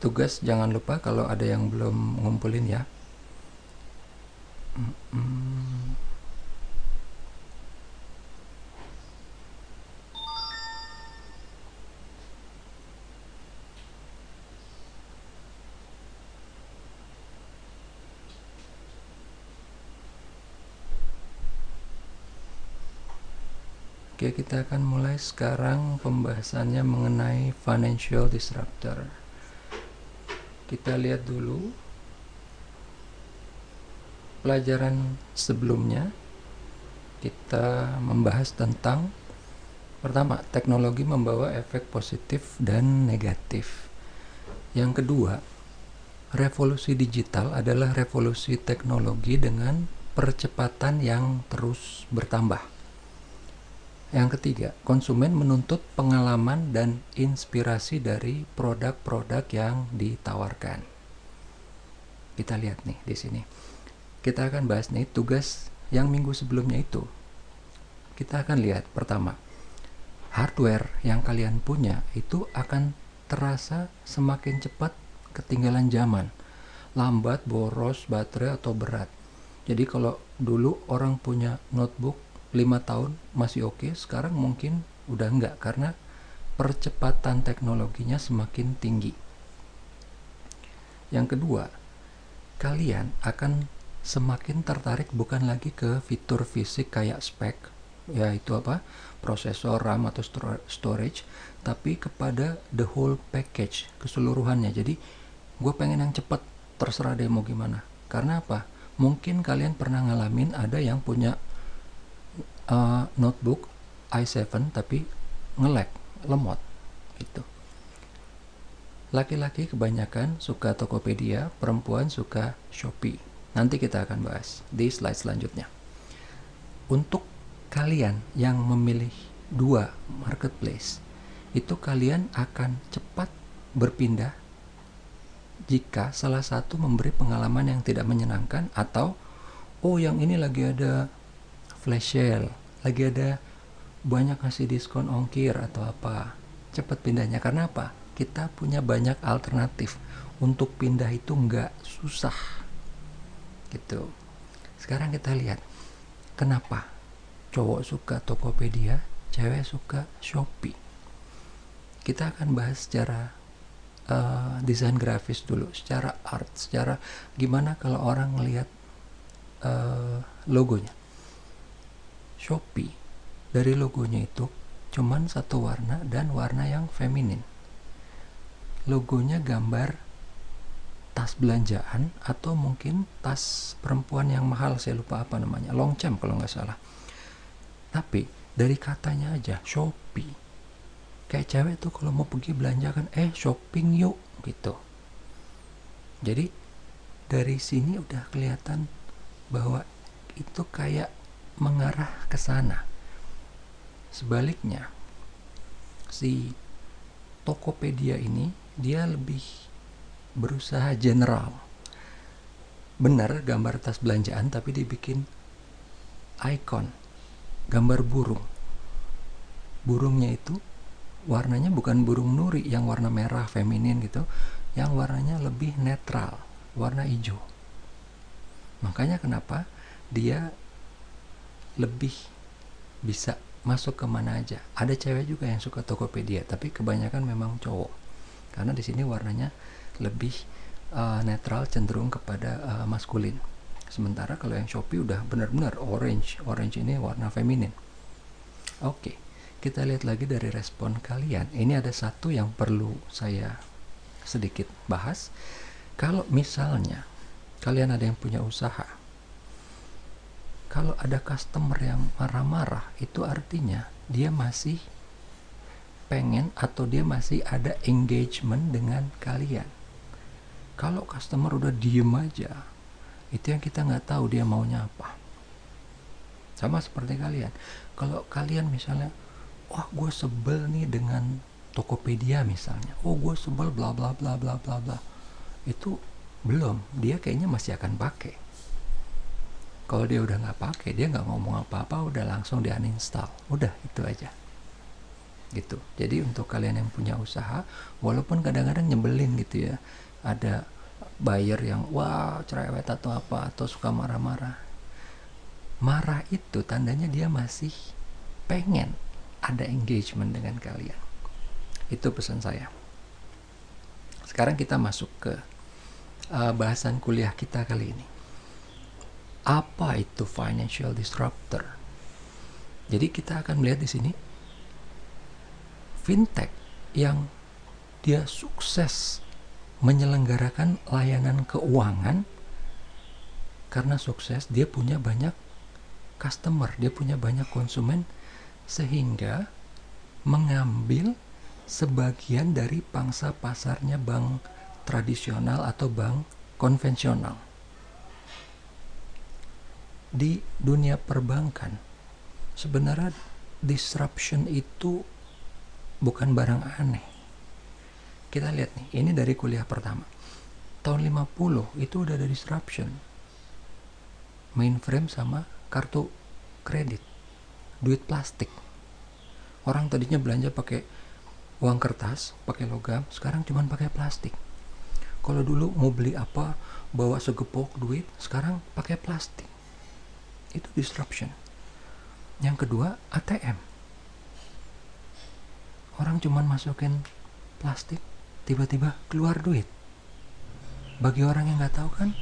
tugas jangan lupa kalau ada yang belum ngumpulin ya. Oke, kita akan mulai sekarang pembahasannya mengenai financial disruptor. Kita lihat dulu pelajaran sebelumnya. Kita membahas tentang pertama, teknologi membawa efek positif dan negatif. Yang kedua, revolusi digital adalah revolusi teknologi dengan percepatan yang terus bertambah. Yang ketiga, konsumen menuntut pengalaman dan inspirasi dari produk-produk yang ditawarkan. Kita lihat nih di sini. Kita akan bahas nih tugas yang minggu sebelumnya itu. Kita akan lihat pertama, hardware yang kalian punya itu akan terasa semakin cepat ketinggalan zaman. Lambat, boros, baterai, atau berat. Jadi kalau dulu orang punya notebook 5 tahun masih oke, sekarang mungkin udah enggak karena percepatan teknologinya semakin tinggi. Yang kedua, kalian akan semakin tertarik bukan lagi ke fitur fisik kayak spek, yaitu prosesor, RAM, atau storage, tapi kepada the whole package, keseluruhannya. Jadi gue pengen yang cepat, terserah deh mau gimana. Karena apa? Mungkin kalian pernah ngalamin ada yang punya notebook i7 tapi nge-lag, lemot gitu. Laki-laki kebanyakan suka Tokopedia, perempuan suka Shopee. Nanti kita akan bahas di slide selanjutnya. Untuk kalian yang memilih dua marketplace, itu kalian akan cepat berpindah jika salah satu memberi pengalaman yang tidak menyenangkan, atau yang ini lagi ada flash sale, lagi ada banyak kasih diskon ongkir atau apa, cepat pindahnya. Karena apa? Kita punya banyak alternatif. Untuk pindah itu nggak susah gitu. Sekarang kita lihat kenapa cowok suka Tokopedia, cewek suka Shopee. Kita akan bahas secara desain grafis dulu, secara art, secara gimana kalau orang ngelihat logonya. Shopee dari logonya itu cuman satu warna dan warna yang feminin. Logonya gambar tas belanjaan atau mungkin tas perempuan yang mahal, saya lupa apa namanya, Longchamp kalau nggak salah. Tapi dari katanya aja Shopee, kayak cewek tuh kalau mau pergi belanja kan shopping yuk gitu. Jadi dari sini udah kelihatan bahwa itu kayak mengarah ke sana. Sebaliknya, si Tokopedia ini dia lebih berusaha general. Benar gambar tas belanjaan tapi dibikin icon, gambar burung. Burungnya itu warnanya bukan burung nuri yang warna merah feminin gitu, yang warnanya lebih netral, warna hijau. Makanya kenapa dia lebih bisa masuk ke mana aja. Ada cewek juga yang suka Tokopedia, tapi kebanyakan memang cowok. Karena di sini warnanya lebih netral, cenderung kepada maskulin. Sementara kalau yang Shopee udah benar-benar orange. Orange ini warna feminin. Oke, kita lihat lagi dari respon kalian. Ini ada satu yang perlu saya sedikit bahas. Kalau misalnya kalian ada yang punya usaha, kalau ada customer yang marah-marah, itu artinya dia masih pengen atau dia masih ada engagement dengan kalian. Kalau customer udah diem aja, itu yang kita nggak tahu dia maunya apa. Sama seperti kalian. Kalau kalian misalnya, wah gue sebel nih dengan Tokopedia misalnya, gue sebel bla bla bla bla bla bla, itu belum, dia kayaknya masih akan pakai. Kalau dia udah nggak pakai, dia nggak ngomong apa-apa, udah langsung di uninstall, udah itu aja. gitu. Jadi untuk kalian yang punya usaha, walaupun kadang-kadang nyebelin gitu ya, ada buyer yang wah cerewet atau apa, atau suka marah-marah, marah itu tandanya dia masih pengen ada engagement dengan kalian. Itu pesan saya. Sekarang kita masuk ke bahasan kuliah kita kali ini. Apa itu financial disruptor? Jadi kita akan melihat di sini fintech yang dia sukses menyelenggarakan layanan keuangan. Karena sukses, dia punya banyak customer, dia punya banyak konsumen, sehingga mengambil sebagian dari pangsa pasarnya bank tradisional atau bank konvensional. Di dunia perbankan, sebenarnya disruption itu bukan barang aneh. Kita lihat nih, ini dari kuliah pertama. Tahun 50 itu udah ada disruption. Mainframe sama kartu kredit, duit plastik. Orang tadinya belanja pakai uang kertas, pakai logam, sekarang cuma pakai plastik. Kalau dulu mau beli apa, bawa segepok duit, sekarang pakai plastik. Itu disruption. Yang kedua, ATM. Orang cuma masukin plastik, tiba-tiba keluar duit. Bagi orang yang nggak tahu kan,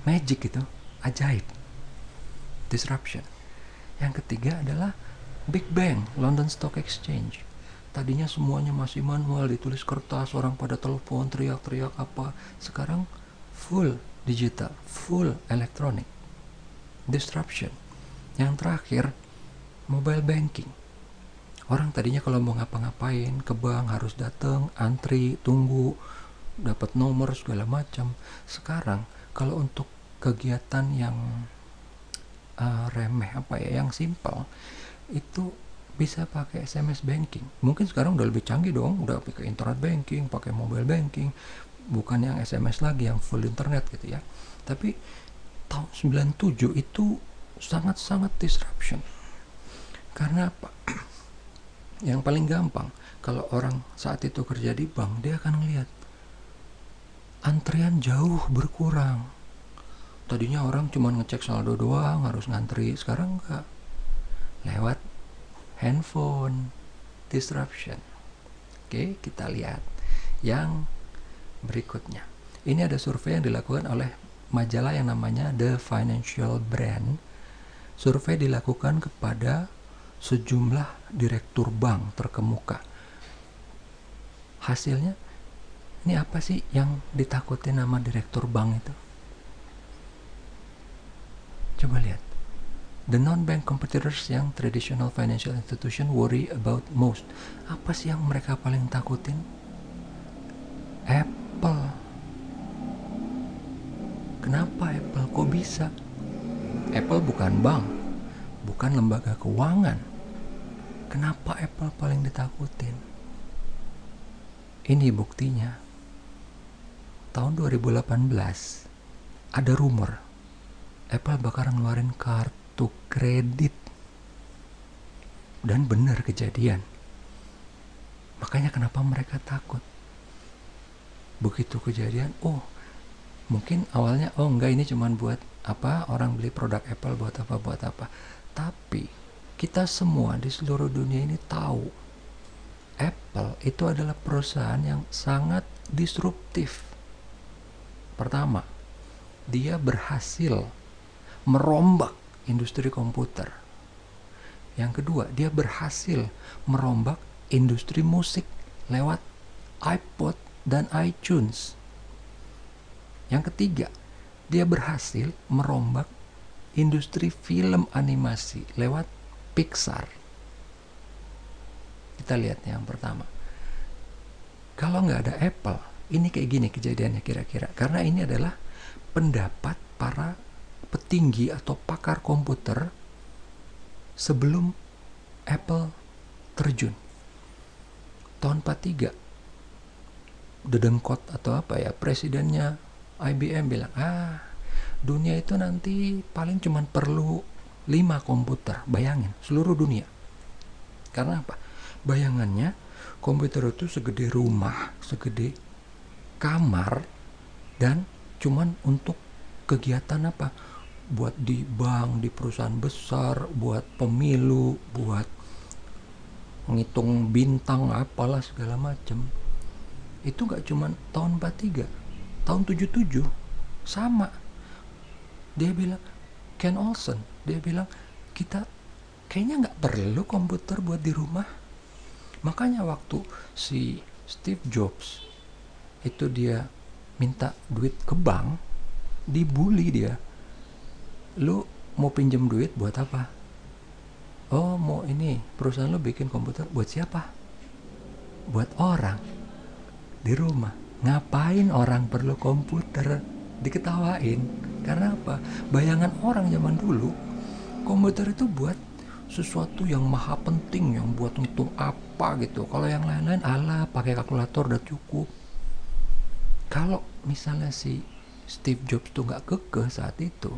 magic itu, ajaib. Disruption. Yang ketiga adalah Big Bang, London Stock Exchange. Tadinya semuanya masih manual, ditulis kertas, orang pada telepon, teriak-teriak apa. Sekarang full digital, full elektronik. Disruption. Yang terakhir, mobile banking. Orang tadinya kalau mau ngapa-ngapain ke bank harus datang, antri, tunggu, dapat nomor segala macam. Sekarang kalau untuk kegiatan yang remeh yang simple, itu bisa pakai SMS banking. Mungkin sekarang udah lebih canggih dong, udah pakai internet banking, pakai mobile banking, bukan yang SMS lagi yang full internet gitu ya. Tapi tahun 97 itu sangat-sangat disruption. Karena apa? Yang paling gampang, kalau orang saat itu kerja di bank, dia akan ngelihat antrian jauh berkurang. Tadinya orang cuma ngecek saldo doang, harus ngantri. Sekarang enggak. Lewat handphone. Disruption. Oke, kita lihat yang berikutnya. Ini ada survei yang dilakukan oleh majalah yang namanya The Financial Brand. Survei dilakukan kepada sejumlah direktur bank terkemuka. Hasilnya, ini apa sih yang ditakutin sama direktur bank itu? Coba lihat. The non-bank competitors yang traditional financial institution worry about most. Apa sih yang mereka paling takutin? Apple. Kenapa Apple? Kok bisa? Apple bukan bank, bukan lembaga keuangan. Kenapa Apple paling ditakutin? Ini buktinya. Tahun 2018 ada rumor Apple bakal ngeluarin kartu kredit. Dan benar kejadian. Makanya kenapa mereka takut? Begitu kejadian, mungkin awalnya enggak, ini cuma buat apa, orang beli produk Apple buat apa. Tapi kita semua di seluruh dunia ini tahu Apple itu adalah perusahaan yang sangat disruptif. Pertama, dia berhasil merombak industri komputer. Yang kedua, dia berhasil merombak industri musik lewat iPod dan iTunes. Yang ketiga, dia berhasil merombak industri film animasi lewat Pixar. Kita lihat yang pertama. Kalau nggak ada Apple, ini kayak gini kejadiannya kira-kira. Karena ini adalah pendapat para petinggi atau pakar komputer sebelum Apple terjun. Tahun 43, dedengkot atau presidennya IBM bilang, dunia itu nanti paling cuman perlu 5 komputer. Bayangin, seluruh dunia. Karena apa? Bayangannya komputer itu segede rumah, segede kamar, dan cuman untuk kegiatan apa? Buat di bank, di perusahaan besar, buat pemilu, buat ngitung bintang apalah segala macem. Itu gak cuman tahun 43, tahun 77 sama. Dia bilang, Ken Olsen, dia bilang kita kayaknya nggak perlu komputer buat di rumah. Makanya waktu si Steve Jobs itu dia minta duit ke bank, dibully dia. Lu mau pinjem duit buat apa? Oh, mau ini perusahaan lu bikin komputer buat siapa? Buat orang di rumah. Ngapain orang perlu komputer? Diketawain. Karena apa? Bayangan orang zaman dulu, komputer itu buat sesuatu yang maha penting, yang buat untuk apa gitu. Kalau yang lain-lain ala pakai kalkulator udah cukup. Kalau misalnya si Steve Jobs tuh nggak kekeh saat itu,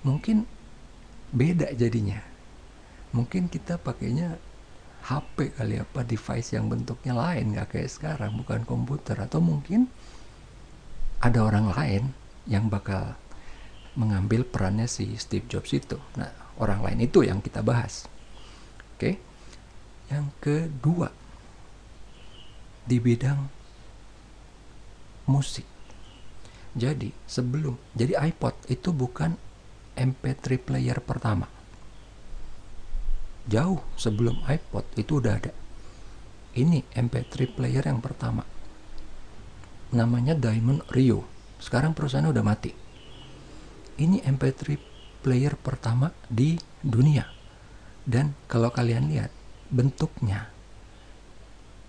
mungkin beda jadinya. Mungkin kita pakainya HP kali, apa device yang bentuknya lain, nggak kayak sekarang, bukan komputer. Atau mungkin ada orang lain yang bakal mengambil perannya si Steve Jobs itu. Nah, orang lain itu yang kita bahas. Oke. Yang kedua, di bidang musik. Jadi iPod itu bukan MP3 player pertama. Jauh sebelum iPod itu udah ada. Ini MP3 player yang pertama. Namanya Diamond Rio. Sekarang perusahaannya udah mati. Ini MP3 player pertama di dunia. Dan kalau kalian lihat bentuknya,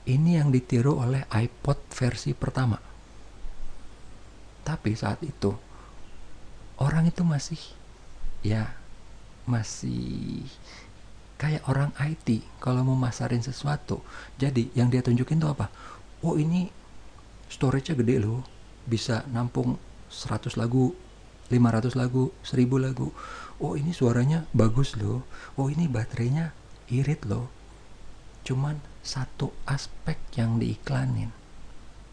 ini yang ditiru oleh iPod versi pertama. Tapi saat itu orang itu masih kayak orang IT kalau mau masarin sesuatu. Jadi yang dia tunjukin tuh apa? Oh, ini storage-nya gede loh, bisa nampung 100 lagu, 500 lagu, 1000 lagu. Oh, ini suaranya bagus loh. Oh, ini baterainya irit loh. Cuman satu aspek yang diiklanin,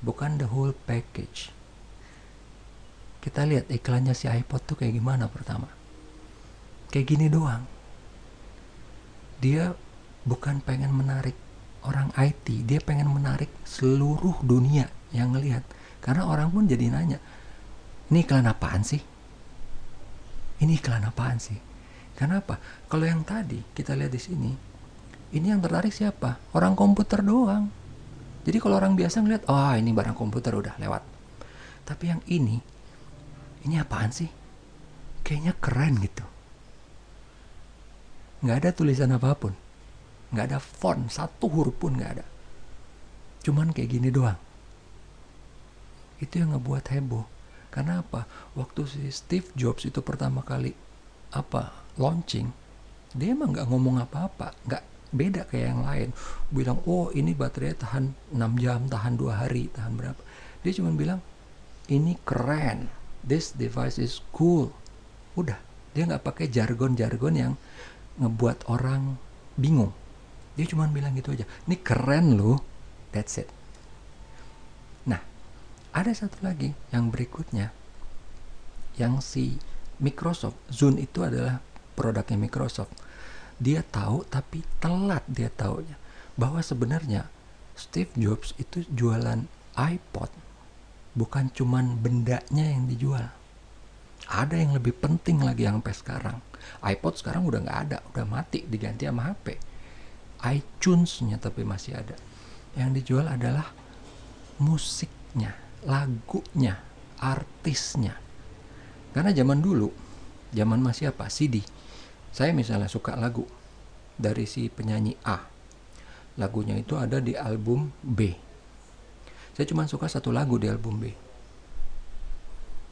bukan the whole package. Kita lihat iklannya si iPod tuh kayak gimana pertama. Kayak gini doang. Dia bukan pengen menarik orang IT, dia pengen menarik seluruh dunia yang ngelihat. Karena orang pun jadi nanya, ini iklan apaan sih? Ini iklan apaan sih? Kenapa? Kalau yang tadi kita lihat di sini, ini yang tertarik siapa? Orang komputer doang. Jadi kalau orang biasa ngeliat, oh ini barang komputer udah lewat. Tapi yang ini apaan sih? Kayaknya keren gitu. Nggak ada tulisan apapun, nggak ada font, satu huruf pun nggak ada. Cuman kayak gini doang. Itu yang ngebuat heboh. Karena apa? Waktu si Steve Jobs itu pertama kali launching, dia emang nggak ngomong apa-apa, nggak beda kayak yang lain. Bilang, oh ini baterainya tahan 6 jam, tahan 2 hari, tahan berapa. Dia cuma bilang, ini keren, this device is cool. Udah, dia nggak pakai jargon-jargon yang ngebuat orang bingung. Dia cuma bilang gitu aja, ini keren loh, that's it. Nah, ada satu lagi yang berikutnya, yang si Microsoft, Zune itu adalah produknya Microsoft. Dia tahu tapi telat dia taunya, bahwa sebenarnya Steve Jobs itu jualan iPod bukan cuman bendanya yang dijual. Ada yang lebih penting lagi yang sampai sekarang. iPod sekarang udah nggak ada, udah mati, diganti sama HP. iTunes-nya tapi masih ada. Yang dijual adalah musiknya, lagunya, artisnya. Karena zaman dulu, zaman masih CD. Saya misalnya suka lagu dari si penyanyi A. Lagunya itu ada di album B. Saya cuma suka satu lagu di album B.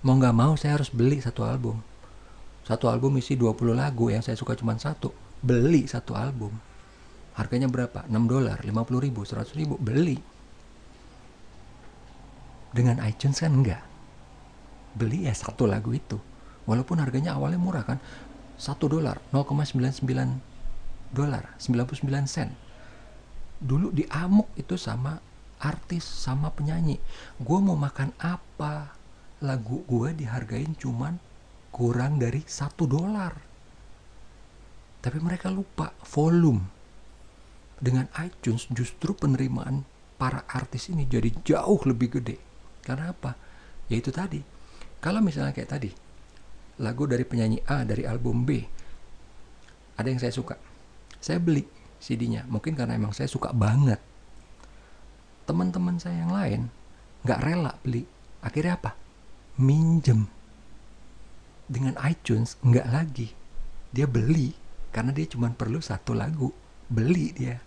Mau nggak mau saya harus beli satu album. Satu album isi 20 lagu, yang saya suka cuma satu. Beli satu album. Harganya berapa? $6, 50 ribu, 100 ribu. Beli. Dengan iTunes kan enggak. Beli ya satu lagu itu. Walaupun harganya awalnya murah kan. $1, $0,99, 99 sen. Dulu diamuk itu sama artis, sama penyanyi. Gue mau makan apa, lagu gue dihargain cuman kurang dari $1. Tapi mereka lupa volume. Dengan iTunes justru penerimaan para artis ini jadi jauh lebih gede. Karena apa? Ya itu tadi. Kalau misalnya kayak tadi, lagu dari penyanyi A dari album B, ada yang saya suka, saya beli CD-nya. Mungkin karena emang saya suka banget. Teman-teman saya yang lain nggak rela beli. Akhirnya apa? Minjem. Dengan iTunes nggak lagi. Dia beli karena dia cuma perlu satu lagu. Beli dia.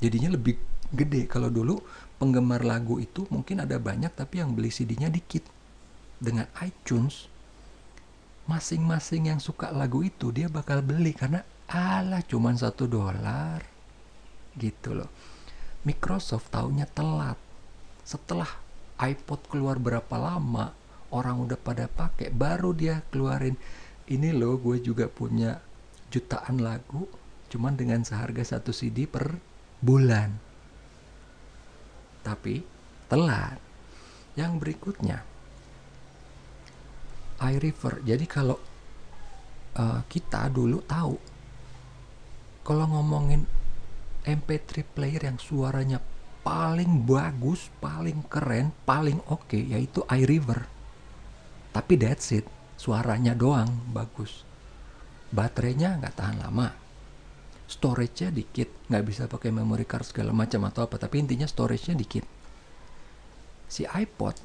Jadinya lebih gede. Kalau dulu penggemar lagu itu mungkin ada banyak tapi yang beli CD-nya dikit. Dengan iTunes, masing-masing yang suka lagu itu dia bakal beli karena alah cuman $1 gitu loh. Microsoft taunya telat. Setelah iPod keluar berapa lama, orang udah pada pakai, baru dia keluarin, ini loh gue juga punya jutaan lagu cuman dengan seharga 1 CD per bulan. Tapi telat. Yang berikutnya iRiver. Jadi kalau kita dulu tahu kalau ngomongin MP3 player yang suaranya paling bagus, paling keren, paling oke, yaitu iRiver. Tapi that's it, suaranya doang bagus. Baterainya nggak tahan lama, storage-nya dikit, nggak bisa pakai memory card segala macam atau apa, tapi intinya storage-nya dikit. Si iPod,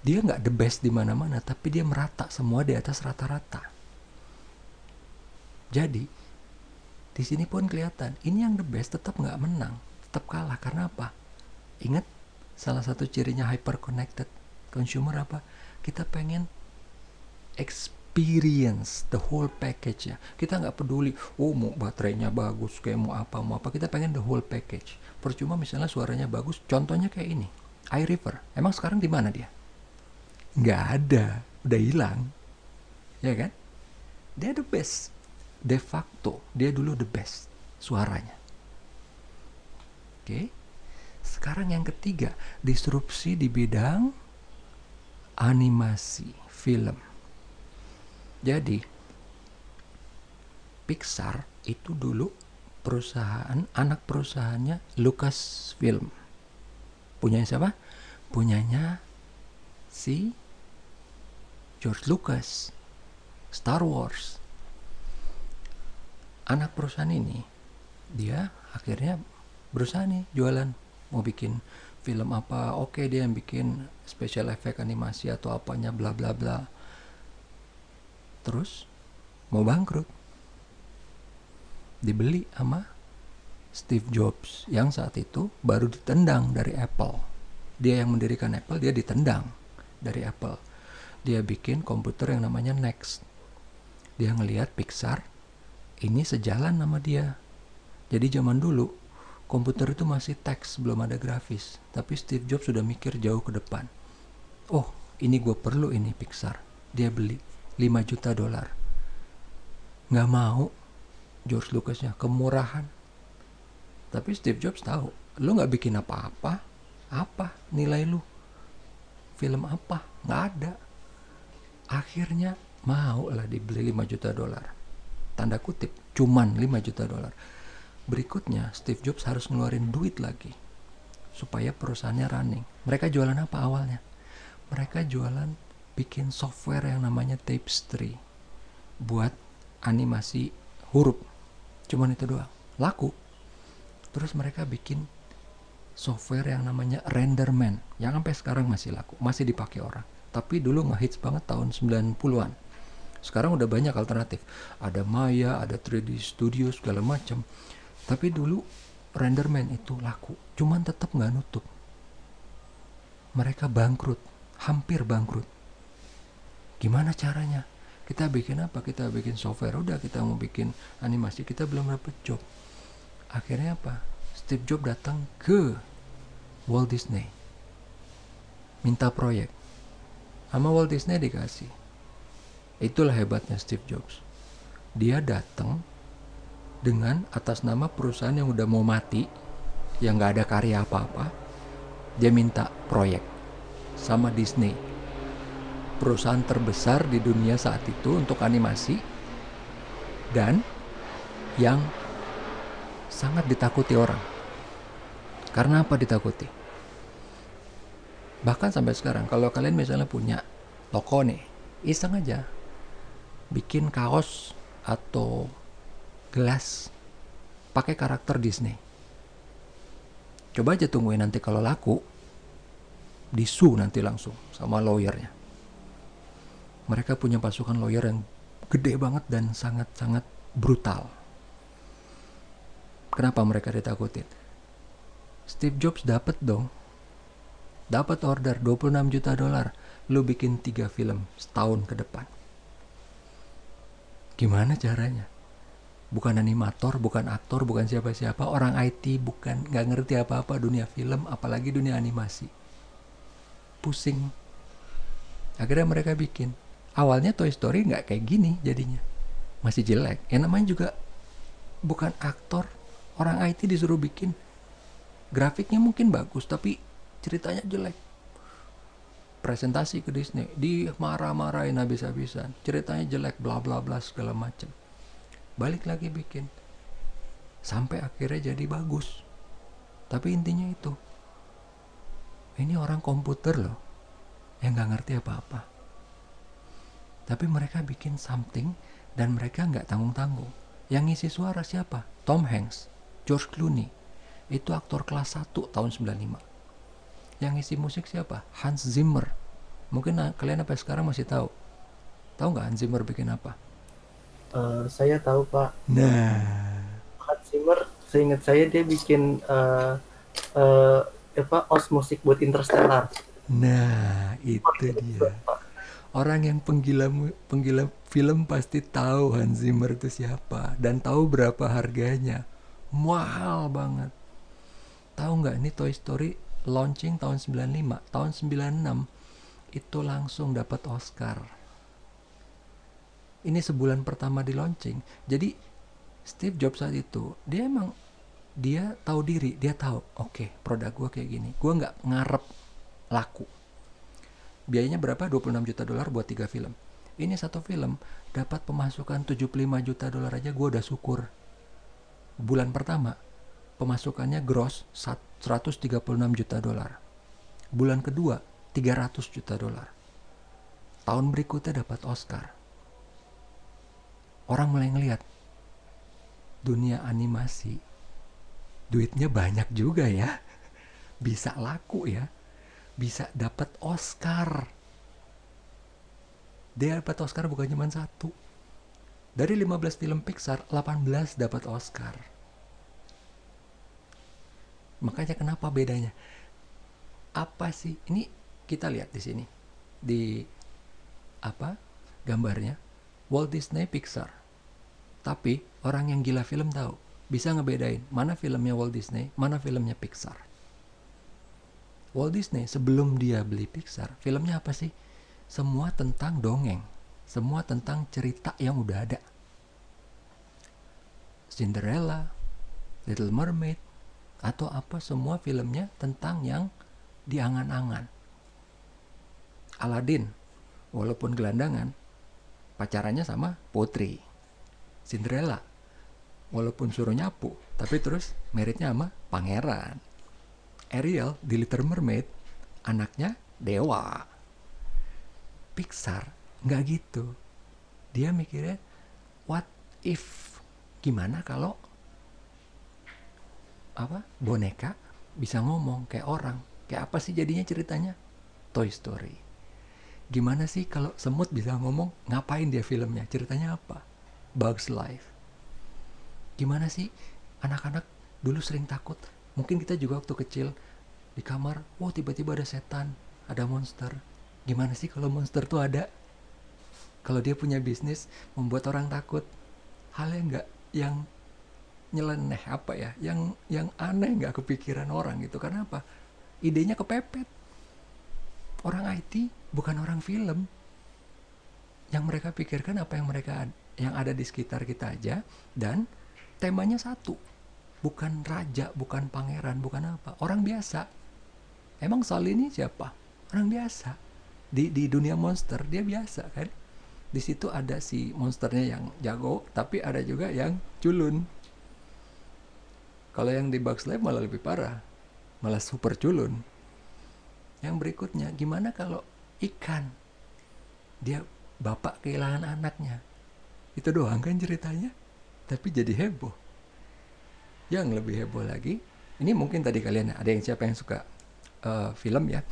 dia nggak the best di mana-mana, tapi dia merata semua di atas rata-rata. Jadi di sini pun kelihatan, ini yang the best tetap nggak menang, tetap kalah. Karena apa? Ingat salah satu cirinya hyper connected consumer apa? Kita pengen experience the whole package ya. Kita nggak peduli, oh mau baterainya bagus, kayak mau apa. Kita pengen the whole package. Percuma misalnya suaranya bagus, contohnya kayak ini, iRiver. Emang sekarang di mana dia? Nggak ada, udah hilang, ya kan? Dia the best, de facto dia dulu the best suaranya. Oke. Sekarang yang ketiga, disrupsi di bidang animasi film. Jadi Pixar itu dulu perusahaan, anak perusahaannya Lucasfilm. Punyanya siapa? Punyanya si George Lucas, Star Wars. Anak perusahaan ini, dia akhirnya berusaha nih jualan, mau bikin film apa, oke dia yang bikin special effect animasi atau apanya bla bla bla. Terus mau bangkrut, dibeli sama Steve Jobs yang saat itu baru ditendang dari Apple. Dia yang mendirikan Apple, dia ditendang dari Apple. Dia bikin komputer yang namanya Next. Dia ngelihat Pixar ini sejalan sama dia. Jadi zaman dulu komputer itu masih teks, belum ada grafis. Tapi Steve Jobs sudah mikir jauh ke depan. Oh, ini gue perlu ini Pixar. Dia beli $5 juta. Nggak mau George Lucasnya, kemurahan. Tapi Steve Jobs tahu, lu nggak bikin apa-apa, apa nilai lu? Film apa? Nggak ada. Akhirnya mau lah dibeli $5 juta. Tanda kutip, cuman $5 juta. Berikutnya Steve Jobs harus ngeluarin duit lagi supaya perusahaannya running. Mereka jualan apa awalnya? Mereka jualan bikin software yang namanya Tapestry buat animasi huruf. Cuman itu doang, laku. Terus mereka bikin software yang namanya Renderman yang sampai sekarang masih laku, masih dipakai orang. Tapi dulu ngehits banget tahun 90-an. Sekarang udah banyak alternatif. Ada Maya, ada 3D Studio, segala macam. Tapi dulu Renderman itu laku. Cuman tetap nggak nutup. Mereka bangkrut. Hampir bangkrut. Gimana caranya? Kita bikin apa? Kita bikin software. Udah kita mau bikin animasi. Kita belum dapet job. Akhirnya apa? Steve Jobs datang ke Walt Disney. Minta proyek. Sama Walt Disney dikasih. Itulah hebatnya Steve Jobs. Dia datang dengan atas nama perusahaan yang udah mau mati, yang nggak ada karya apa-apa, dia minta proyek sama Disney, perusahaan terbesar di dunia saat itu untuk animasi, dan yang sangat ditakuti orang. Karena apa ditakuti? Bahkan sampai sekarang, kalau kalian misalnya punya toko nih, iseng aja bikin kaos atau gelas pakai karakter Disney. Coba aja tungguin nanti kalau laku, disu nanti langsung sama lawyernya. Mereka punya pasukan lawyer yang gede banget dan sangat-sangat brutal. Kenapa mereka ditakutin? Steve Jobs dapat order $26 juta, lu bikin 3 film setahun ke depan. Gimana caranya? Bukan animator, bukan aktor, bukan siapa-siapa, orang IT, bukan, nggak ngerti apa-apa dunia film, apalagi dunia animasi. Pusing. Akhirnya mereka bikin. Awalnya Toy Story nggak kayak gini jadinya, masih jelek. Yang namanya juga bukan aktor, orang IT disuruh bikin. Grafiknya mungkin bagus, tapi ceritanya jelek. Presentasi ke Disney, dimarah-marahin habis-habisan. Ceritanya jelek, bla bla bla segala macam. Balik lagi bikin. Sampai akhirnya jadi bagus. Tapi intinya itu. Ini orang komputer loh, yang gak ngerti apa-apa. Tapi mereka bikin something, dan mereka gak tanggung-tanggung. Yang ngisi suara siapa? Tom Hanks, George Clooney. Itu aktor kelas 1 tahun 95. Yang ngisi musik siapa? Hans Zimmer. Mungkin kalian sampai sekarang masih tahu. Tahu nggak Hans Zimmer bikin apa? Saya tahu Pak. Nah, Hans Zimmer, seingat saya dia bikin uh, os musik buat Interstellar. nah itu dia. Orang yang penggila film pasti tahu Hans Zimmer itu siapa dan tahu berapa harganya. Mahal banget. Tahu nggak, ini Toy Story launching tahun 95, tahun 96 itu langsung dapat Oscar. Ini sebulan pertama di launching. Jadi Steve Jobs saat itu dia tahu diri, dia tahu, oke, produk gue kayak gini, gue nggak ngarep laku. Biayanya berapa? $26 juta buat 3 film. Ini satu film dapat pemasukan $75 juta aja gue udah syukur. Bulan pertama pemasukannya gross $136 juta. Bulan kedua $300 juta. Tahun berikutnya dapat Oscar. Orang mulai ngelihat dunia animasi duitnya banyak juga ya, bisa laku ya, bisa dapat Oscar. Dia dapat Oscar bukan cuma satu, dari 15 film Pixar 18 dapat Oscar. Makanya kenapa bedanya? Apa sih ini? Kita lihat di sini, di apa gambarnya, Walt Disney, Pixar. Tapi orang yang gila film tahu, bisa ngebedain mana filmnya Walt Disney, mana filmnya Pixar. Walt Disney sebelum dia beli Pixar, filmnya apa sih? Semua tentang dongeng, semua tentang cerita yang udah ada. Cinderella, Little Mermaid, atau apa, semua filmnya tentang yang diangan-angan. Aladdin, walaupun gelandangan, pacarannya sama putri. Cinderella, walaupun suruh nyapu, tapi terus meritnya sama pangeran. Ariel di Little Mermaid, anaknya dewa. Pixar nggak gitu. Dia mikirnya, what if, gimana kalau boneka bisa ngomong kayak orang? Kayak apa sih jadinya ceritanya? Toy Story. Gimana sih kalau semut bisa ngomong? Ngapain dia filmnya? Ceritanya apa? Bugs Life. Gimana sih anak-anak dulu sering takut? Mungkin kita juga waktu kecil di kamar, wow tiba-tiba ada setan, ada monster. Gimana sih kalau monster tuh ada? Kalau dia punya bisnis membuat orang takut, hal yang nggak, yang nyeleneh, apa ya, yang aneh, nggak kepikiran orang gitu. Karena apa? Idenya kepepet. Orang IT bukan orang film. Yang mereka pikirkan apa yang ada di sekitar kita aja, dan temanya satu, bukan raja, bukan pangeran, bukan apa, orang biasa. Emang Saul ini siapa? Orang biasa. Di dunia monster dia biasa kan. Di situ ada si monsternya yang jago, tapi ada juga yang culun. Kalau yang di Bugs Life malah lebih parah, malah super culun. Yang berikutnya, gimana kalau ikan? Dia bapak kehilangan anaknya. Itu doang kan ceritanya, tapi jadi heboh. Yang lebih heboh lagi, ini mungkin tadi kalian ada yang siapa yang suka film ya?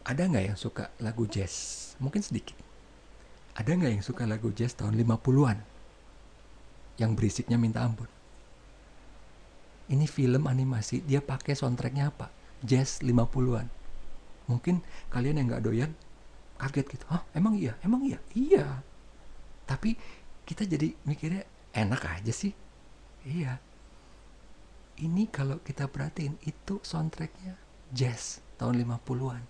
Ada nggak yang suka lagu jazz? Mungkin sedikit. Ada nggak yang suka lagu jazz tahun 50-an? Yang berisiknya minta ampun. Ini film animasi, dia pakai soundtracknya apa? Jazz 50-an. Mungkin kalian yang nggak doyan kaget gitu. Hah, emang iya? Emang iya? Iya. Tapi kita jadi mikirnya enak aja sih. Iya. Ini kalau kita perhatiin itu soundtracknya jazz tahun 50-an.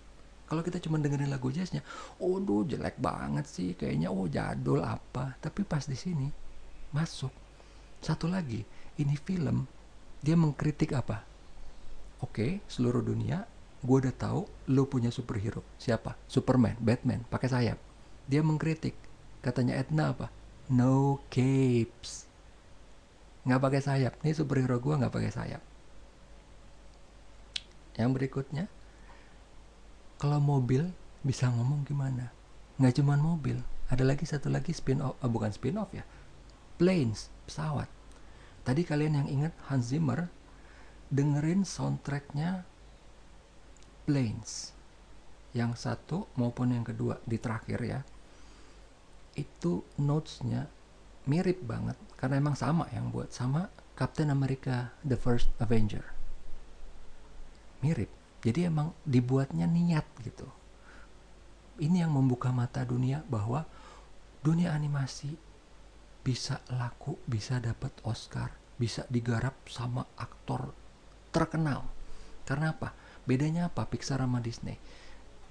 Kalau kita cuma dengerin lagu jazznya, aduh jelek banget sih, kayaknya jadul apa. Tapi pas di sini masuk. Satu lagi, ini film dia mengkritik apa? Oke, seluruh dunia, gue udah tahu lu punya superhero. Siapa? Superman, Batman, pakai sayap. Dia mengkritik. Katanya Edna apa? No capes. Nggak pakai sayap. Nih superhero gue nggak pakai sayap. Yang berikutnya, kalau mobil bisa ngomong gimana? Nggak cuma mobil, ada lagi satu lagi spin off, bukan spin off ya, planes, pesawat. Tadi kalian yang ingat Hans Zimmer dengerin soundtracknya Planes, yang satu maupun yang kedua di terakhir ya, itu notesnya mirip banget karena emang sama yang buat, sama Captain America The First Avenger, mirip. Jadi emang dibuatnya niat gitu. Ini yang membuka mata dunia bahwa dunia animasi bisa laku, bisa dapat Oscar, bisa digarap sama aktor terkenal. Karena apa? Bedanya apa Pixar sama Disney?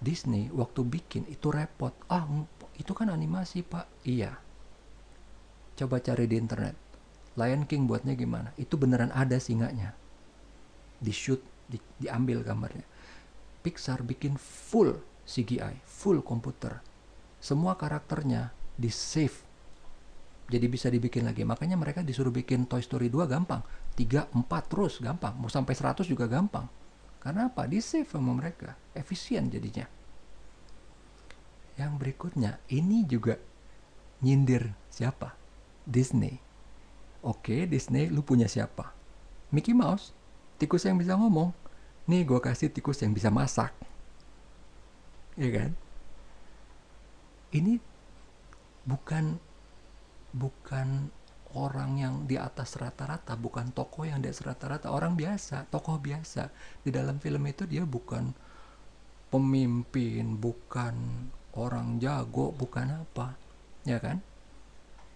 Disney waktu bikin itu repot. Itu kan animasi pak. Iya. Coba cari di internet. Lion King buatnya gimana? Itu beneran ada singanya. Di shoot, diambil gambarnya. Pixar bikin full CGI, full komputer. Semua karakternya di save. Jadi bisa dibikin lagi. Makanya mereka disuruh bikin Toy Story 2 gampang. 3, 4 terus gampang. Mau sampai 100 juga gampang. Karena apa? Di save sama mereka. Efisien jadinya. Yang berikutnya, ini juga nyindir siapa? Disney. Oke, Disney lu punya siapa? Mickey Mouse. Tikus yang bisa ngomong. Nih gue kasih tikus yang bisa masak. Ya kan? Ini bukan orang yang di atas rata-rata, bukan tokoh yang di atas rata-rata, orang biasa, tokoh biasa. Di dalam film itu dia bukan pemimpin, bukan orang jago, bukan apa, ya kan?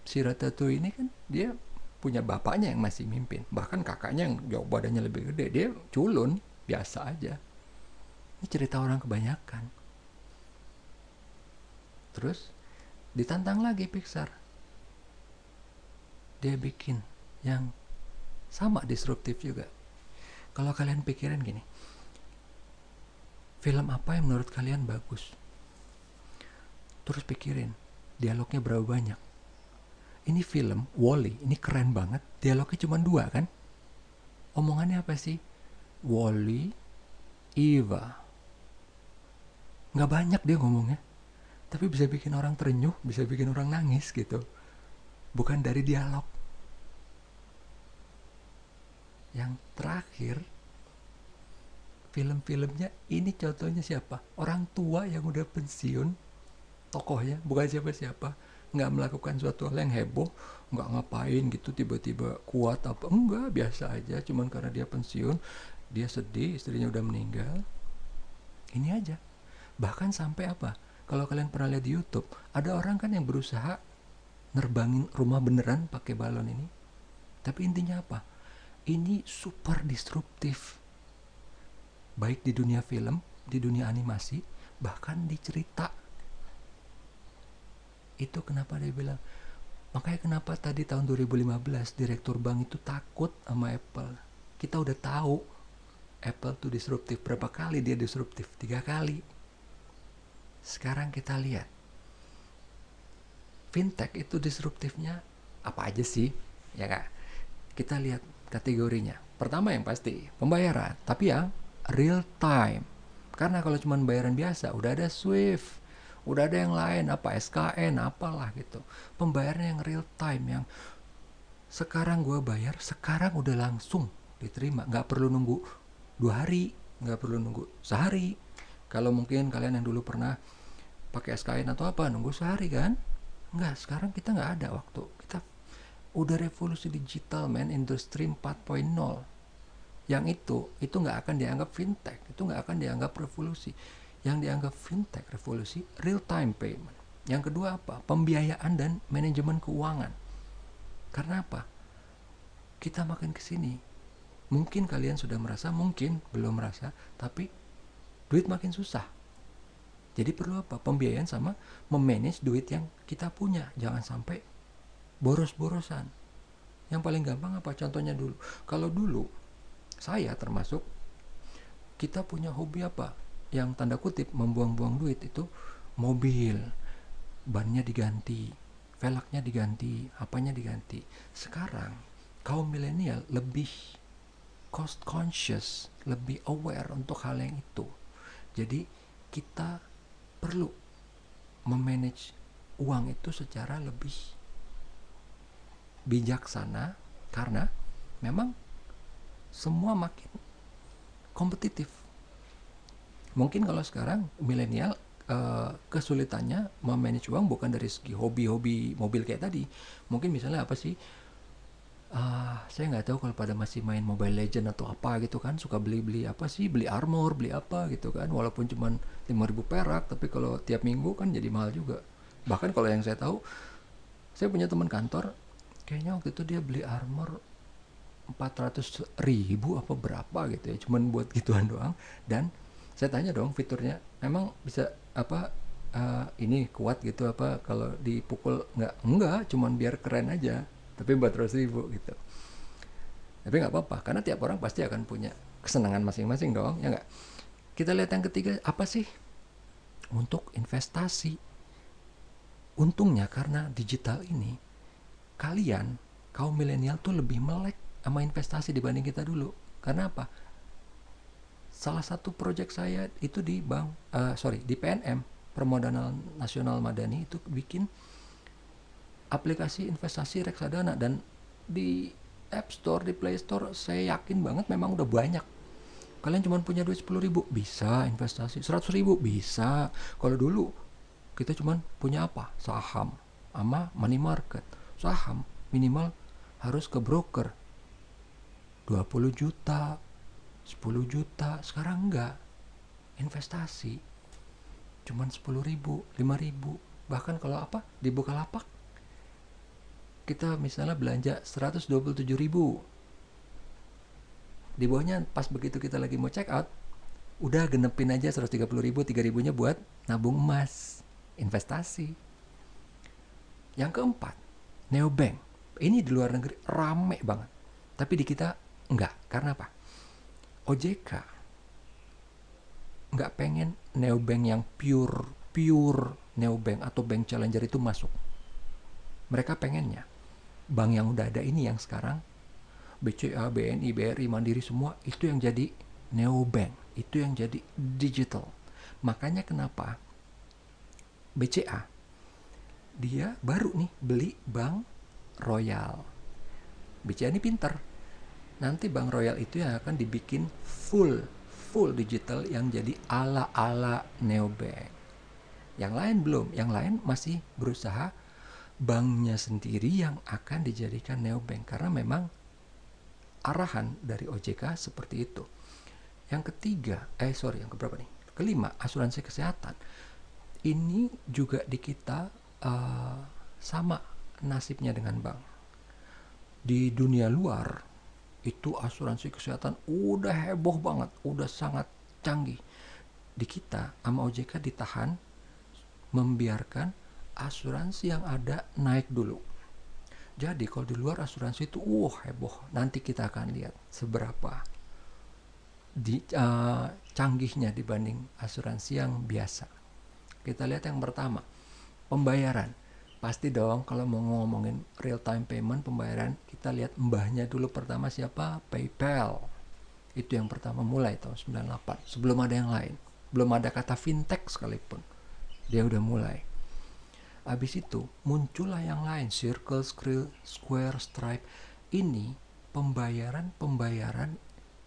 Si Ratatouille ini kan dia punya bapaknya yang masih mimpin, bahkan kakaknya yang jauh badannya lebih gede, dia culun, biasa aja. Ini cerita orang kebanyakan. Terus ditantang lagi Pixar, dia bikin yang sama disruptif juga. Kalau kalian pikirin gini, film apa yang menurut kalian bagus? Terus pikirin, dialognya berapa banyak? Ini film, Wall-E, ini keren banget. Dialognya cuma 2 kan? Omongannya apa sih? Wall-E, Eva. Nggak banyak dia ngomongnya. Tapi bisa bikin orang terenyuh, bisa bikin orang nangis gitu. Bukan dari dialog. Yang terakhir, film-filmnya ini contohnya siapa? Orang tua yang udah pensiun, tokohnya bukan siapa-siapa, nggak melakukan suatu hal yang heboh, nggak ngapain gitu tiba-tiba kuat apa, enggak, biasa aja, cuman karena dia pensiun, dia sedih, istrinya udah meninggal. Ini aja. Bahkan sampai apa? Kalau kalian pernah lihat di YouTube, ada orang kan yang berusaha nerbangin rumah beneran pakai balon ini. Tapi intinya apa? Ini super disruptif. Baik di dunia film, di dunia animasi, bahkan di cerita. Itu kenapa dia bilang Makanya kenapa tadi tahun 2015 direktur bank itu takut sama Apple. Kita udah tahu Apple tuh disruptif. Berapa kali dia disruptif? 3 kali. Sekarang kita lihat fintech itu disruptifnya apa aja sih, ya kak? Kita lihat kategorinya. Pertama yang pasti pembayaran, tapi yang real time. Karena kalau cuma bayaran biasa udah ada Swift, udah ada yang lain, apa SKN apalah gitu. Pembayaran yang real time, yang sekarang gue bayar sekarang udah langsung diterima, nggak perlu nunggu 2 hari, nggak perlu nunggu sehari. Kalau mungkin kalian yang dulu pernah pakai SKN atau apa nunggu sehari kan, nggak, sekarang kita nggak ada waktu, kita udah revolusi digital man, industri 4.0. Yang itu nggak akan dianggap fintech, itu nggak akan dianggap revolusi. Yang dianggap fintech revolusi real time payment. Yang kedua apa? Pembiayaan dan manajemen keuangan. Karena apa? Kita makin kesini, mungkin kalian sudah merasa, mungkin belum merasa, tapi duit makin susah. Jadi perlu apa? Pembiayaan sama memanage duit yang kita punya. Jangan sampai boros-borosan. Yang paling gampang apa? Contohnya dulu. Kalau dulu, saya termasuk, kita punya hobi apa? Yang tanda kutip membuang-buang duit itu mobil. Bannya diganti, velgnya diganti, apanya diganti. Sekarang, kaum milenial lebih cost conscious, lebih aware untuk hal yang itu. Jadi, kita perlu memanage uang itu secara lebih bijaksana, karena memang semua makin kompetitif. Mungkin kalau sekarang milenial kesulitannya memanage uang bukan dari segi hobi-hobi mobil kayak tadi. Mungkin misalnya apa sih, saya nggak tahu kalau pada masih main Mobile Legend atau apa gitu kan, suka beli apa sih, beli armor, beli apa gitu kan, walaupun cuma 5.000 perak, tapi kalau tiap minggu kan jadi mahal juga. Bahkan kalau yang saya tahu, saya punya teman kantor, kayaknya waktu itu dia beli armor 400.000 apa berapa gitu ya, cuman buat gituan doang. Dan saya tanya dong, fiturnya memang bisa apa, ini kuat gitu apa kalau dipukul? Enggak, cuman biar keren aja, tapi 400.000 gitu. Tapi nggak apa-apa, karena tiap orang pasti akan punya kesenangan masing-masing dong, ya nggak? Kita lihat yang ketiga, apa sih? Untuk investasi. Untungnya karena digital ini, kalian kaum milenial tuh lebih melek sama investasi dibanding kita dulu. Karena apa? Salah satu proyek saya itu di di PNM, Permodalan Nasional Madani, itu bikin aplikasi investasi reksadana. Dan di App Store, di Play Store, saya yakin banget memang udah banyak. Kalian cuma punya duit 10.000 bisa investasi, 100.000 bisa. Kalau dulu kita cuma punya apa? Saham sama money market. Saham minimal harus ke broker 20 juta, 10 juta. Sekarang enggak. Investasi cuman 10.000, 5.000. Bahkan kalau apa, di Bukalapak kita misalnya belanja 127.000, di bawahnya pas begitu kita lagi mau check out, udah genepin aja 130.000, 3.000-nya buat nabung emas, investasi. Yang keempat, neobank. Ini di luar negeri rame banget, tapi di kita enggak. Karena apa? OJK nggak pengen neobank yang pure neobank atau bank challenger itu masuk. Mereka pengennya bank yang udah ada ini, yang sekarang BCA, BNI, BRI, Mandiri, semua itu yang jadi neobank, itu yang jadi digital. Makanya kenapa BCA dia baru nih beli Bank Royal. BCA ini pinter. Nanti Bank Royal itu yang akan dibikin full digital, yang jadi ala neobank. Yang lain belum, yang lain masih berusaha banknya sendiri yang akan dijadikan neobank, karena memang arahan dari OJK seperti itu. Yang ketiga, yang keberapa nih? Kelima, asuransi kesehatan. Ini juga di kita sama nasibnya dengan bank. Di dunia luar itu asuransi kesehatan udah heboh banget, udah sangat canggih. Di kita sama OJK ditahan, membiarkan asuransi yang ada naik dulu. Jadi kalau di luar asuransi itu heboh. Nanti kita akan lihat seberapa canggihnya dibanding asuransi yang biasa. Kita lihat yang pertama, pembayaran. Pasti dong kalau mau ngomongin real time payment, pembayaran, kita lihat mbahnya dulu pertama siapa? PayPal. Itu yang pertama mulai tahun 98. Sebelum ada yang lain. Belum ada kata fintech sekalipun. Dia udah mulai. Habis itu muncullah yang lain, Circle, Square, Stripe. Ini pembayaran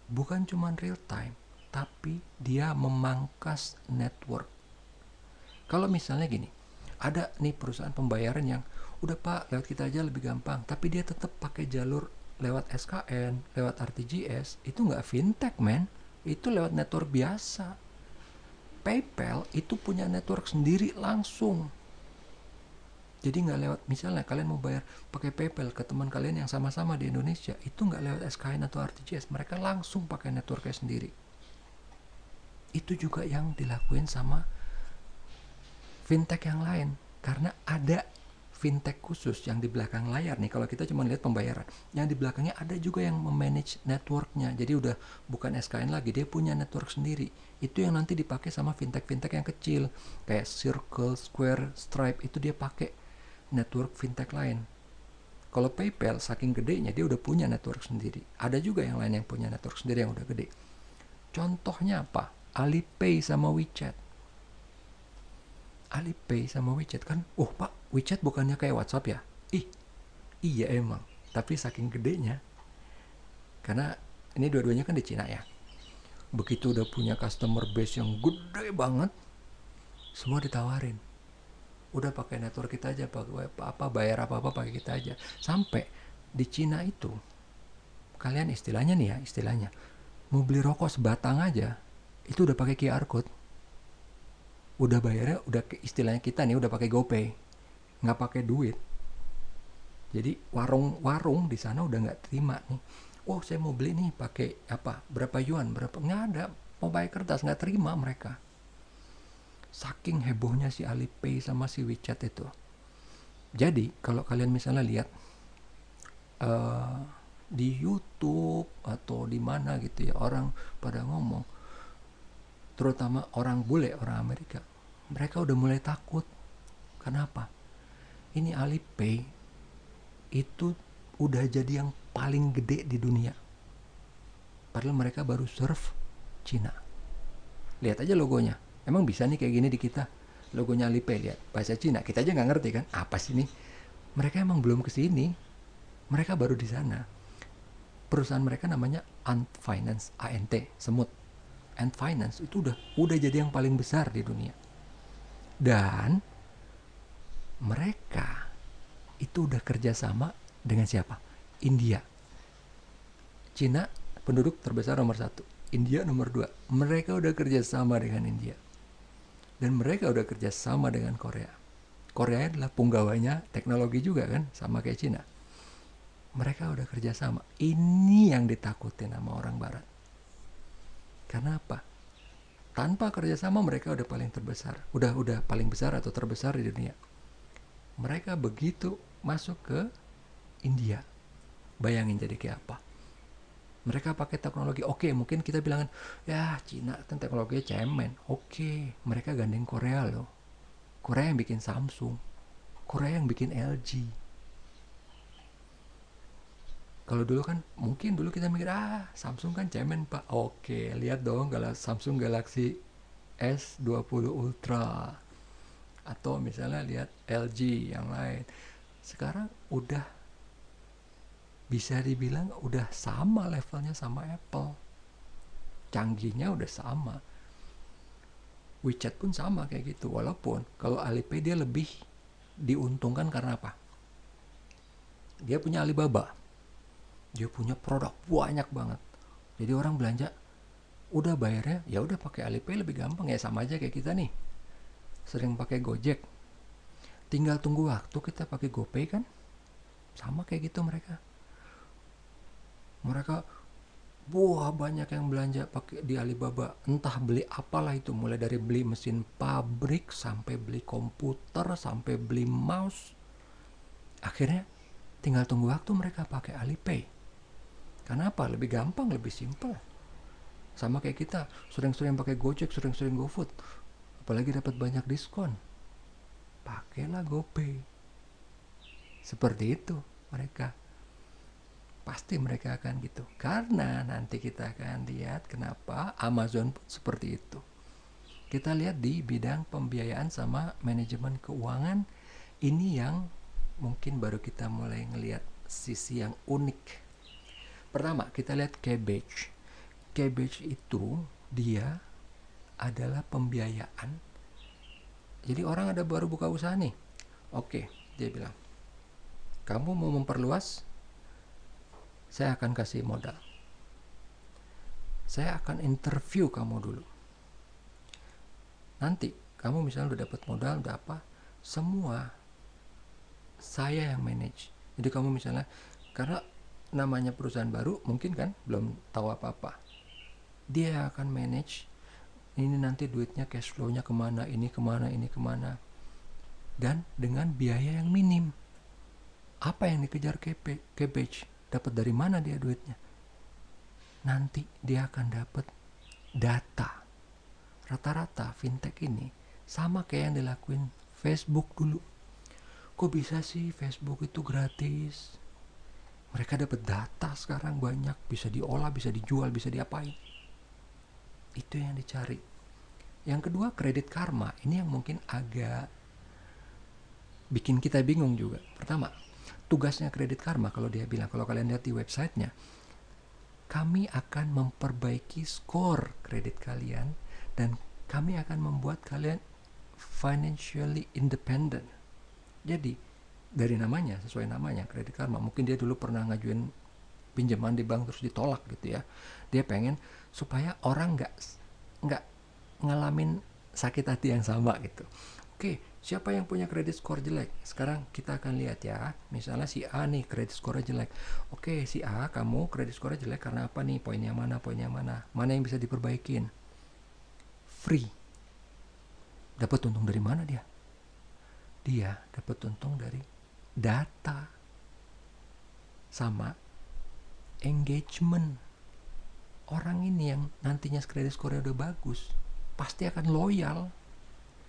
bukan cuma real time, tapi dia memangkas network. Kalau misalnya gini, ada nih perusahaan pembayaran yang udah pak lewat kita aja lebih gampang, tapi dia tetap pakai jalur lewat SKN, lewat RTGS, itu nggak fintech man, itu lewat network biasa. PayPal itu punya network sendiri langsung. Jadi nggak lewat, misalnya kalian mau bayar pakai PayPal ke teman kalian yang sama-sama di Indonesia, itu nggak lewat SKN atau RTGS, mereka langsung pakai networknya sendiri. Itu juga yang dilakuin sama fintech yang lain, karena ada fintech khusus yang di belakang layar nih. Kalau kita cuma lihat pembayaran, yang di belakangnya ada juga yang memanage networknya. Jadi udah bukan SKN lagi, dia punya network sendiri. Itu yang nanti dipakai sama fintech-fintech yang kecil kayak Circle, Square, Stripe, itu dia pakai network fintech lain. Kalau PayPal saking gedenya dia udah punya network sendiri. Ada juga yang lain yang punya network sendiri yang udah gede. Contohnya apa? Alipay sama WeChat. Alipay sama WeChat kan, pak, WeChat bukannya kayak WhatsApp ya? Iya emang, tapi saking gedenya, karena ini dua-duanya kan di Cina ya, begitu udah punya customer base yang gede banget, semua ditawarin, udah pakai network kita aja, bayar apa pakai kita aja. Sampai di Cina itu, kalian istilahnya nih ya, mau beli rokok sebatang aja, itu udah pakai QR code. Udah bayarnya, udah istilahnya kita nih udah pakai GoPay, nggak pakai duit. Jadi warung-warung di sana udah nggak terima nih. Saya mau beli nih pakai apa? Berapa yuan? Berapa? Nggak ada. Mau bayar kertas nggak terima mereka. Saking hebohnya si Alipay sama si WeChat itu. Jadi kalau kalian misalnya lihat di YouTube atau di mana gitu ya, orang pada ngomong, terutama orang bule, orang Amerika, mereka udah mulai takut. Kenapa? Ini Alipay itu udah jadi yang paling gede di dunia. Padahal mereka baru serve Cina. Lihat aja logonya. Emang bisa nih kayak gini di kita? Logonya Alipay, lihat. Bahasa Cina. Kita aja nggak ngerti kan? Apa sih ini? Mereka emang belum kesini. Mereka baru di sana. Perusahaan mereka namanya Ant Finance, ANT, semut. Ant Finance itu udah jadi yang paling besar di dunia. Dan mereka itu udah kerjasama dengan siapa? India. Cina penduduk terbesar nomor 1, India nomor 2. Mereka udah kerjasama dengan India. Dan mereka udah kerjasama dengan Korea. Korea adalah punggawanya teknologi juga kan, sama kayak Cina. Mereka udah kerjasama. Ini yang ditakutin sama orang Barat. Karena apa? Tanpa kerjasama mereka udah paling terbesar, udah paling besar atau terbesar di dunia. Mereka begitu masuk ke India, bayangin jadi kayak apa? Mereka pakai teknologi. Oke, mungkin kita bilang ya Cina kan teknologinya cemen. Oke, mereka gandeng Korea loh. Korea yang bikin Samsung, Korea yang bikin LG. Kalau dulu kan mungkin dulu kita mikir Samsung kan cemen pak. Oke, lihat dong kalau Samsung Galaxy S20 Ultra, atau misalnya lihat LG yang lain. Sekarang udah bisa dibilang udah sama levelnya sama Apple. Canggihnya udah sama. WeChat pun sama kayak gitu. Walaupun kalau Alipay dia lebih diuntungkan karena apa? Dia punya Alibaba. Dia punya produk banyak banget. Jadi orang belanja udah bayarnya ya udah pakai Alipay lebih gampang ya, sama aja kayak kita nih. Sering pakai Gojek. Tinggal tunggu waktu kita pakai GoPay kan? Sama kayak gitu mereka. Mereka banyak yang belanja pakai di Alibaba. Entah beli apalah itu, mulai dari beli mesin pabrik sampai beli komputer sampai beli mouse. Akhirnya Tinggal tunggu waktu mereka pakai Alipay. Karena apa? Lebih gampang, lebih simple. Sama kayak kita, sering-sering pakai Gojek, sering-sering GoFood. Apalagi dapat banyak diskon. Pakailah GoPay. Seperti itu mereka. Pasti mereka akan gitu. Karena nanti kita akan lihat kenapa Amazon pun seperti itu. Kita lihat di bidang pembiayaan sama manajemen keuangan. Ini yang mungkin baru kita mulai ngelihat sisi yang unik. Pertama, kita lihat Kabbage. Kabbage itu dia adalah pembiayaan. Jadi orang ada baru buka usaha nih. Oke, dia bilang, kamu mau memperluas, saya akan kasih modal. Saya akan interview kamu dulu. Nanti kamu misalnya udah dapat modal, udah apa, semua saya yang manage. Jadi kamu misalnya, karena namanya perusahaan baru, mungkin kan belum tahu apa-apa, dia akan manage ini nanti duitnya, cash flow-nya kemana, ini kemana, ini kemana, dan dengan biaya yang minim. Apa yang dikejar Kabbage? Dapat dari mana dia duitnya? Nanti dia akan dapat data. Rata-rata fintech ini sama kayak yang dilakuin Facebook dulu. Kok bisa sih Facebook itu gratis? Mereka dapat data sekarang banyak, bisa diolah, bisa dijual, bisa diapain. Itu yang dicari. Yang kedua, Credit Karma. Ini yang mungkin agak bikin kita bingung juga. Pertama, tugasnya Credit Karma, kalau dia bilang, kalau kalian lihat di websitenya, kami akan memperbaiki skor kredit kalian dan kami akan membuat kalian financially independent. Jadi dari namanya, sesuai namanya Credit Karma, mungkin dia dulu pernah ngajuin pinjaman di bank terus ditolak gitu ya. Dia pengen supaya orang nggak ngalamin sakit hati yang sama gitu. Oke, siapa yang punya kredit skor jelek? Sekarang kita akan lihat ya. Misalnya si A nih kredit skornya jelek. Oke, si A, kamu kredit skornya jelek karena apa nih? Poinnya mana? Poinnya mana? Mana yang bisa diperbaikin? Free. Dapat untung dari mana dia? Dia dapat untung dari data sama engagement. Orang ini yang nantinya kredit skornya udah bagus, pasti akan loyal.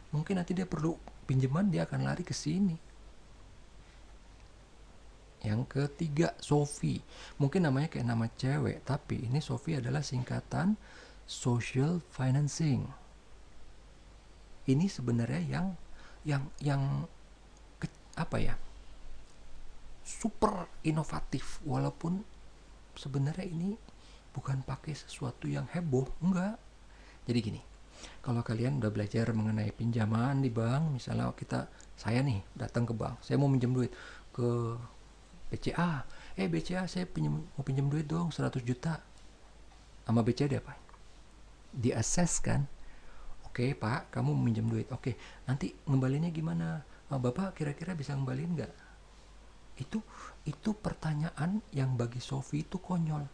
Mungkin nanti dia perlu pinjaman, dia akan lari ke sini. Yang ketiga, Sophie. Mungkin namanya kayak nama cewek, tapi ini Sophie adalah singkatan social financing. Ini sebenarnya yang apa ya? Super inovatif, walaupun sebenarnya ini bukan pakai sesuatu yang heboh, enggak. Jadi gini, kalau kalian udah belajar mengenai pinjaman di bank, misalnya saya nih datang ke bank, saya mau minjem duit ke BCA. BCA, saya mau pinjam duit dong 100 juta. Sama BCA dia apa? Di-assess kan. Oke Pak, kamu mau minjem duit. Oke, nanti ngembalinya gimana? Bapak kira-kira bisa ngembaliin nggak? Itu pertanyaan yang bagi Sophie itu konyol.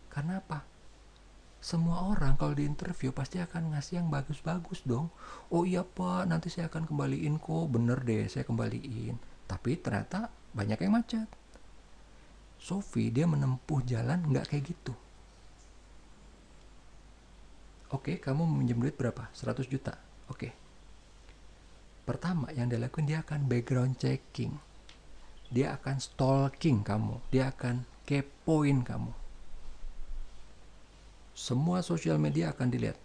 Karena apa? Semua orang kalau diinterview pasti akan ngasih yang bagus-bagus dong. Oh iya Pak, nanti saya akan kembaliin kok. Bener deh, saya kembaliin. Tapi ternyata banyak yang macet. Sophie dia menempuh jalan nggak kayak gitu. Oke, kamu meminjam duit berapa? 100 juta. Oke. Pertama yang dia lakuin, dia akan background checking. Dia akan stalking kamu. Dia akan kepoin kamu. Semua sosial media akan dilihat.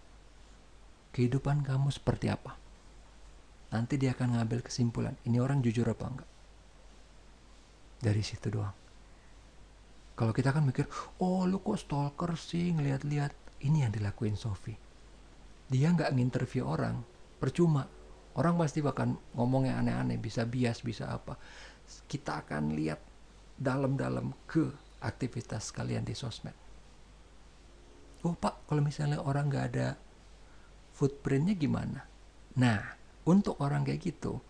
Kehidupan kamu seperti apa. Nanti dia akan ngambil kesimpulan. Ini orang jujur apa enggak. Dari situ doang. Kalau kita kan mikir, oh lu kok stalker sih ngeliat-liat. Ini yang dilakuin Sophie. Dia nggak nginterview orang. Percuma. Orang pasti bakal ngomong yang aneh-aneh. Bisa bias, bisa apa. Kita akan lihat dalam-dalam ke aktivitas kalian di sosmed. Oh Pak, kalau misalnya orang nggak ada footprintnya gimana? Nah, untuk orang kayak gitu,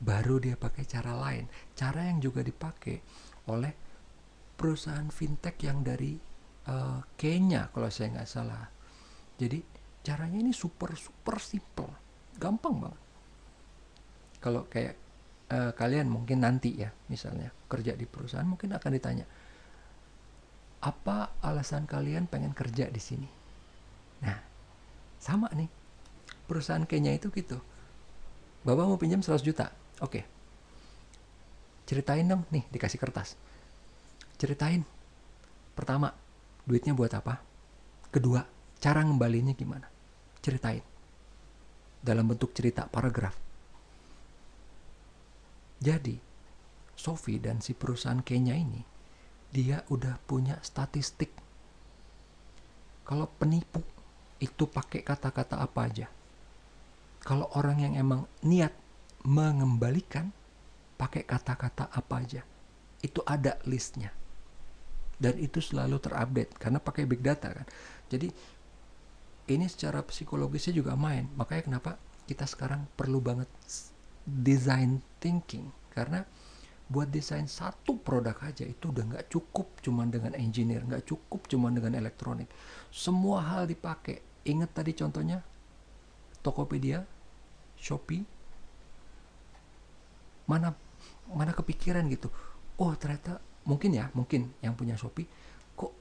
baru dia pakai cara lain. Cara yang juga dipakai oleh perusahaan fintech yang dari Kenya kalau saya nggak salah. Jadi caranya ini super simple, gampang banget. Kalau kayak kalian mungkin nanti ya, misalnya kerja di perusahaan, mungkin akan ditanya, apa alasan kalian pengen kerja di sini? Nah, sama nih, perusahaan Kenya itu gitu. Bapak mau pinjam 100 juta. Oke. Ceritain dong nih, dikasih kertas. Ceritain. Pertama, duitnya buat apa? Kedua, cara ngembalinya gimana? Ceritain. Dalam bentuk cerita, paragraf. Jadi, Sophie dan si perusahaan Kenya ini, dia udah punya statistik. Kalau penipu itu pakai kata-kata apa aja. Kalau orang yang emang niat mengembalikan, pakai kata-kata apa aja. Itu ada listnya. Dan itu selalu terupdate karena pakai big data kan. Jadi ini secara psikologisnya juga main. Makanya kenapa kita sekarang perlu banget design thinking, karena buat desain satu produk aja itu udah nggak cukup cuman dengan engineer, nggak cukup cuman dengan elektronik, semua hal dipakai. Ingat tadi contohnya Tokopedia, Shopee, mana mana kepikiran gitu, oh ternyata mungkin yang punya Shopee, kok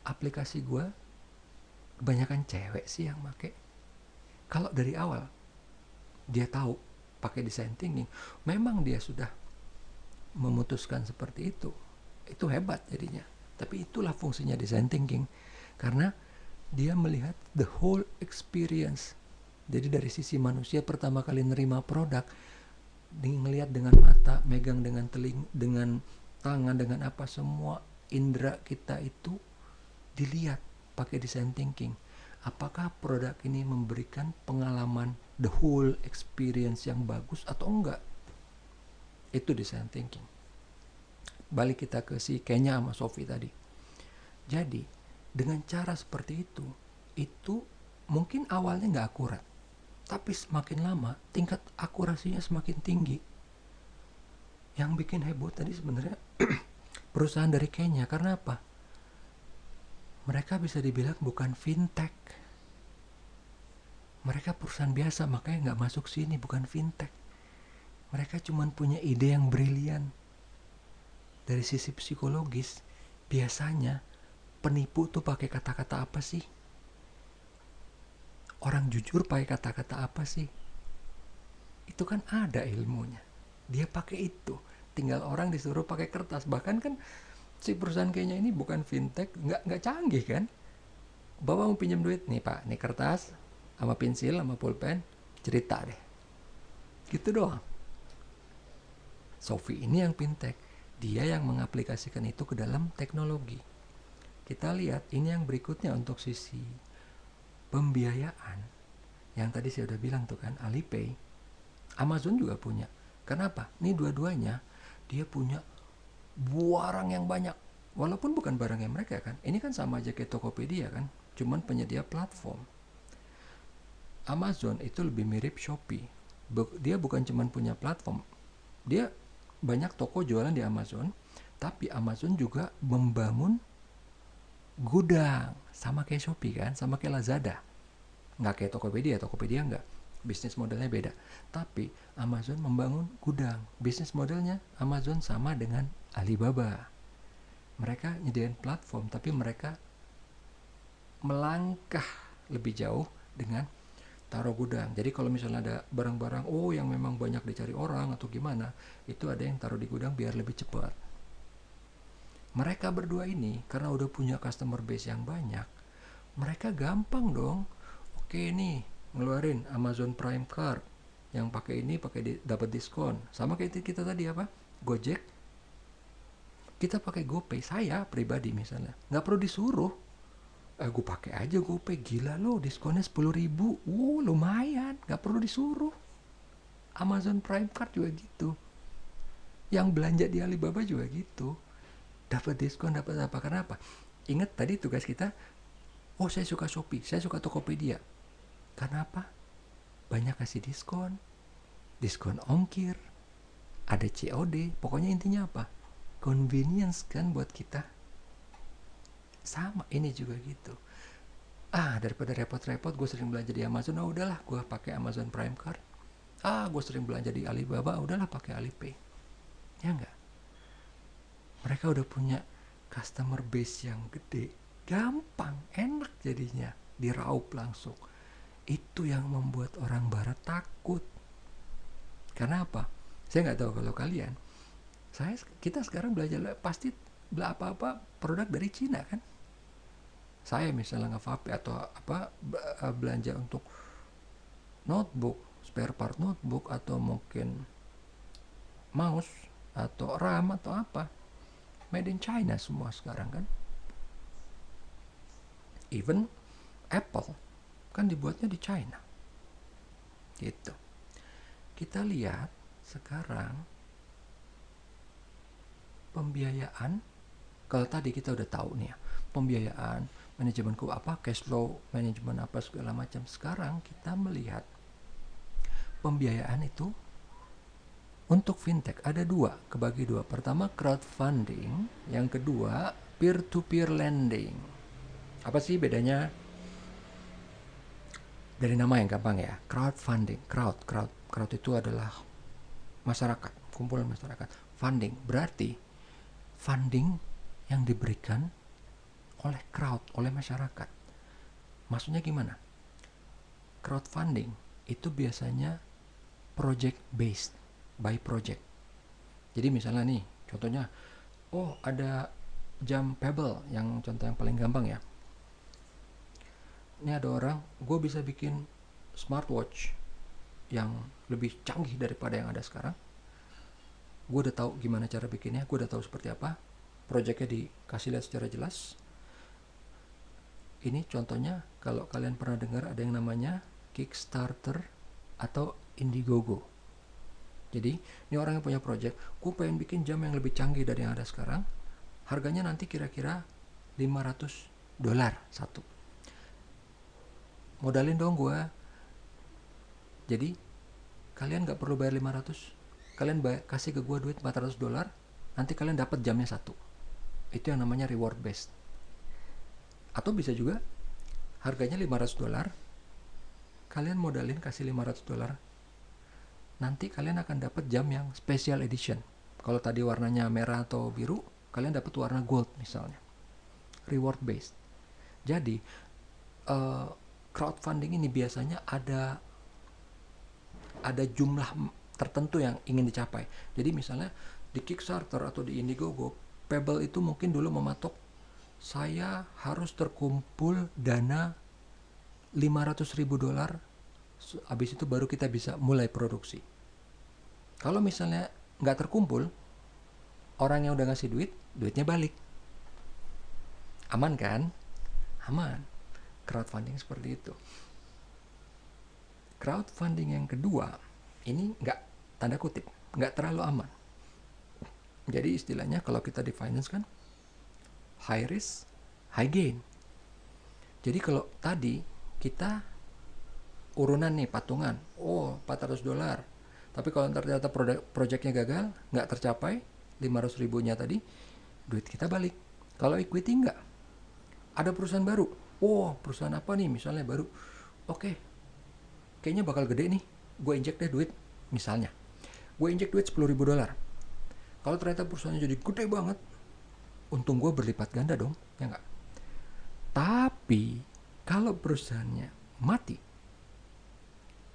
aplikasi gue kebanyakan cewek sih yang make. Kalau dari awal dia tahu pakai design thinking, memang dia sudah memutuskan seperti itu hebat jadinya. Tapi itulah fungsinya design thinking, karena dia melihat the whole experience. Jadi dari sisi manusia pertama kali nerima produk, ngelihat dengan mata, megang dengan teling, dengan tangan, dengan apa, semua indera kita itu dilihat pakai design thinking. Apakah produk ini memberikan pengalaman the whole experience yang bagus atau enggak? Itu design thinking. Balik kita ke si Kenya sama Sophie tadi. Jadi dengan cara seperti itu mungkin awalnya nggak akurat, tapi semakin lama tingkat akurasinya semakin tinggi. Yang bikin heboh tadi sebenarnya perusahaan dari Kenya, karena apa? Mereka bisa dibilang bukan fintech. Mereka perusahaan biasa, makanya nggak masuk sini, bukan fintech. Mereka cuma punya ide yang brilian. Dari sisi psikologis, biasanya penipu tuh pakai kata-kata apa sih? Orang jujur pakai kata-kata apa sih? Itu kan ada ilmunya. Dia pakai itu. Tinggal orang disuruh pakai kertas. Bahkan kan si perusahaan kayaknya ini bukan fintech, nggak canggih kan? Bapak mau pinjam duit nih pak, nih kertas sama pensil sama pulpen, cerita deh. Gitu doang. Sophie ini yang fintech, dia yang mengaplikasikan itu ke dalam teknologi. Kita lihat ini yang berikutnya untuk sisi pembiayaan. Yang tadi saya udah bilang tuh kan, Alipay, Amazon juga punya. Kenapa? Ini dua-duanya dia punya barang yang banyak. Walaupun bukan barangnya mereka kan. Ini kan sama aja kayak Tokopedia kan, cuman penyedia platform. Amazon itu lebih mirip Shopee. Dia bukan cuman punya platform. Dia banyak toko jualan di Amazon, tapi Amazon juga membangun gudang, sama kayak Shopee kan, sama kayak Lazada. Nggak kayak Tokopedia nggak. Bisnis modelnya beda. Tapi Amazon membangun gudang. Bisnis modelnya Amazon sama dengan Alibaba. Mereka nyediain platform, tapi mereka melangkah lebih jauh dengan taruh gudang. Jadi kalau misalnya ada barang-barang yang memang banyak dicari orang atau gimana, itu ada yang taruh di gudang biar lebih cepat. Mereka berdua ini karena udah punya customer base yang banyak, mereka gampang dong. Oke nih, ngeluarin Amazon Prime Card yang pakai ini dapat diskon. Sama kayak kita tadi apa? Gojek. Kita pakai GoPay, saya pribadi misalnya, nggak perlu disuruh. Gue pakai aja GoPay, gila loh diskonnya 10.000, lumayan, nggak perlu disuruh. Amazon Prime Card juga gitu, yang belanja di Alibaba juga gitu, dapat diskon, dapat apa, kenapa? Ingat tadi tugas kita, saya suka Shopee, saya suka Tokopedia, karena apa? Banyak kasih diskon ongkir, ada COD, pokoknya intinya apa? Convenience kan buat kita. Sama ini juga gitu. Daripada repot-repot gue sering belanja di Amazon, udahlah gue pakai Amazon Prime Card. Gue sering belanja di Alibaba, udahlah pakai Alipay. Ya enggak? Mereka udah punya customer base yang gede, gampang, enak jadinya, diraup langsung. Itu yang membuat orang barat takut. Karena apa? Saya nggak tahu kalau kalian. Kita sekarang belajar pasti apa-apa produk dari Cina kan. Saya misalnya nge-vape atau belanja untuk notebook, spare part notebook, atau mungkin mouse atau RAM atau apa, made in China semua sekarang kan. Even Apple kan dibuatnya di China gitu. Kita lihat sekarang pembiayaan, kalau tadi kita udah tahu nih ya, pembiayaan, manajemen cash flow, manajemen apa segala macam. Sekarang kita melihat pembiayaan itu untuk fintech ada kebagi dua. Pertama crowdfunding, yang kedua peer-to-peer lending. Apa sih bedanya? Dari nama yang gampang ya, crowdfunding. Crowd itu adalah masyarakat, kumpulan masyarakat. Funding berarti funding yang diberikan oleh crowd, oleh masyarakat. Maksudnya gimana? Crowdfunding itu biasanya project based, by project. Jadi misalnya nih, contohnya, ada jam Pebble, yang contoh yang paling gampang ya. Ini ada orang, gue bisa bikin smartwatch yang lebih canggih daripada yang ada sekarang. Gue udah tahu gimana cara bikinnya, gue udah tahu seperti apa. Projectnya dikasih lihat secara jelas. Ini contohnya, kalau kalian pernah dengar ada yang namanya Kickstarter atau Indiegogo. Jadi ini orang yang punya project, gue pengen bikin jam yang lebih canggih dari yang ada sekarang. Harganya nanti kira-kira $500 satu. Modalin dong gue. Jadi kalian gak perlu bayar 500, kalian kasih ke gue duit $400, nanti kalian dapat jamnya satu. Itu yang namanya reward based. Atau bisa juga harganya $500, kalian modalin kasih $500, nanti kalian akan dapat jam yang special edition. Kalau tadi warnanya merah atau biru, kalian dapat warna gold misalnya. Reward based. Jadi crowdfunding ini biasanya ada jumlah tertentu yang ingin dicapai. Jadi misalnya di Kickstarter atau di Indiegogo, Pebble itu mungkin dulu mematok, saya harus terkumpul dana $500.000, habis itu baru kita bisa mulai produksi. Kalau misalnya nggak terkumpul, orang yang udah ngasih duitnya balik. Aman kan? Aman. Crowdfunding seperti itu. Crowdfunding yang kedua, ini nggak, tanda kutip, nggak terlalu aman. Jadi istilahnya kalau kita di finance kan, high risk, high gain. Jadi kalau tadi kita urunan nih, patungan, $400. Tapi kalau ternyata projectnya gagal, nggak tercapai 500.000-nya tadi, duit kita balik. Kalau equity nggak. Ada perusahaan baru, perusahaan apa nih misalnya baru, kayaknya bakal gede nih, gue injek deh duit. Misalnya gue injek duit $10.000. Kalau ternyata perusahaannya jadi gede banget, untung gue berlipat ganda dong, ya nggak? Tapi kalau perusahaannya mati,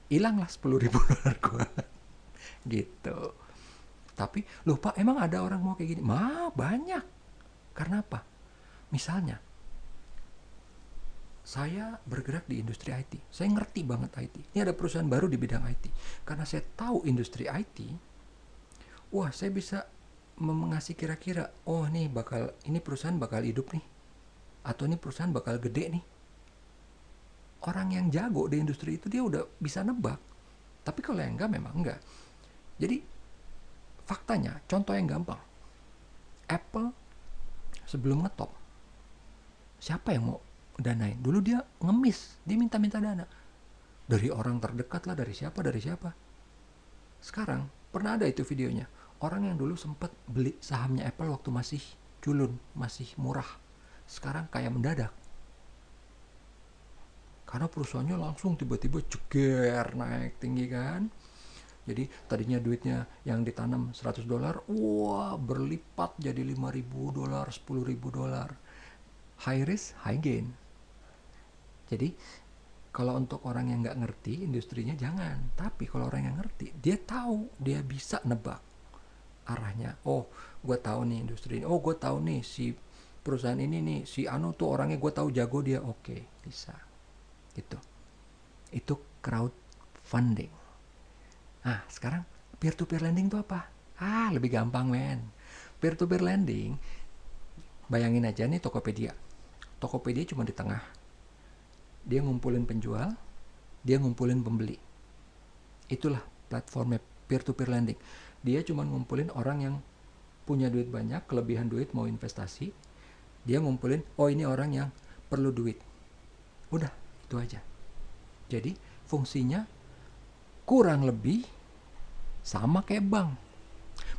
hilanglah $10.000 gue. Gitu. Tapi loh Pak, emang ada orang mau kayak gini? Banyak. Karena apa? Misalnya saya bergerak di industri IT, saya ngerti banget IT. Ini ada perusahaan baru di bidang IT. Karena saya tahu industri IT, saya bisa mengasih kira-kira, ini perusahaan bakal hidup nih, atau ini perusahaan bakal gede nih. Orang yang jago di industri itu dia udah bisa nebak. Tapi kalau yang enggak, memang enggak. Jadi faktanya, contoh yang gampang, Apple sebelum ngetop, siapa yang mau danain? Dulu dia ngemis, dia minta-minta dana dari orang terdekat lah, dari siapa. Sekarang pernah ada itu videonya, orang yang dulu sempat beli sahamnya Apple waktu masih culun, masih murah, sekarang kayak mendadak karena perusahaannya langsung tiba-tiba jeger naik tinggi kan. Jadi tadinya duitnya yang ditanam $100, wah berlipat jadi $5.000, $10.000. High risk, high gain. Jadi kalau untuk orang yang nggak ngerti industrinya jangan. Tapi kalau orang yang ngerti, dia tahu, dia bisa nebak arahnya. Oh, gue tahu nih industri ini. Oh, gue tahu nih si perusahaan ini nih, si Anu tuh orangnya gue tahu jago dia. Oke, bisa. Gitu. Itu crowdfunding. Nah, sekarang peer-to-peer lending itu apa? Lebih gampang, men. Peer-to-peer lending, bayangin aja nih Tokopedia. Tokopedia cuma di tengah. Dia ngumpulin penjual, dia ngumpulin pembeli. Itulah platformnya peer-to-peer lending. Dia cuma ngumpulin orang yang punya duit banyak, kelebihan duit mau investasi. Dia ngumpulin, oh ini orang yang perlu duit. Udah, itu aja. Jadi fungsinya kurang lebih sama kayak bank.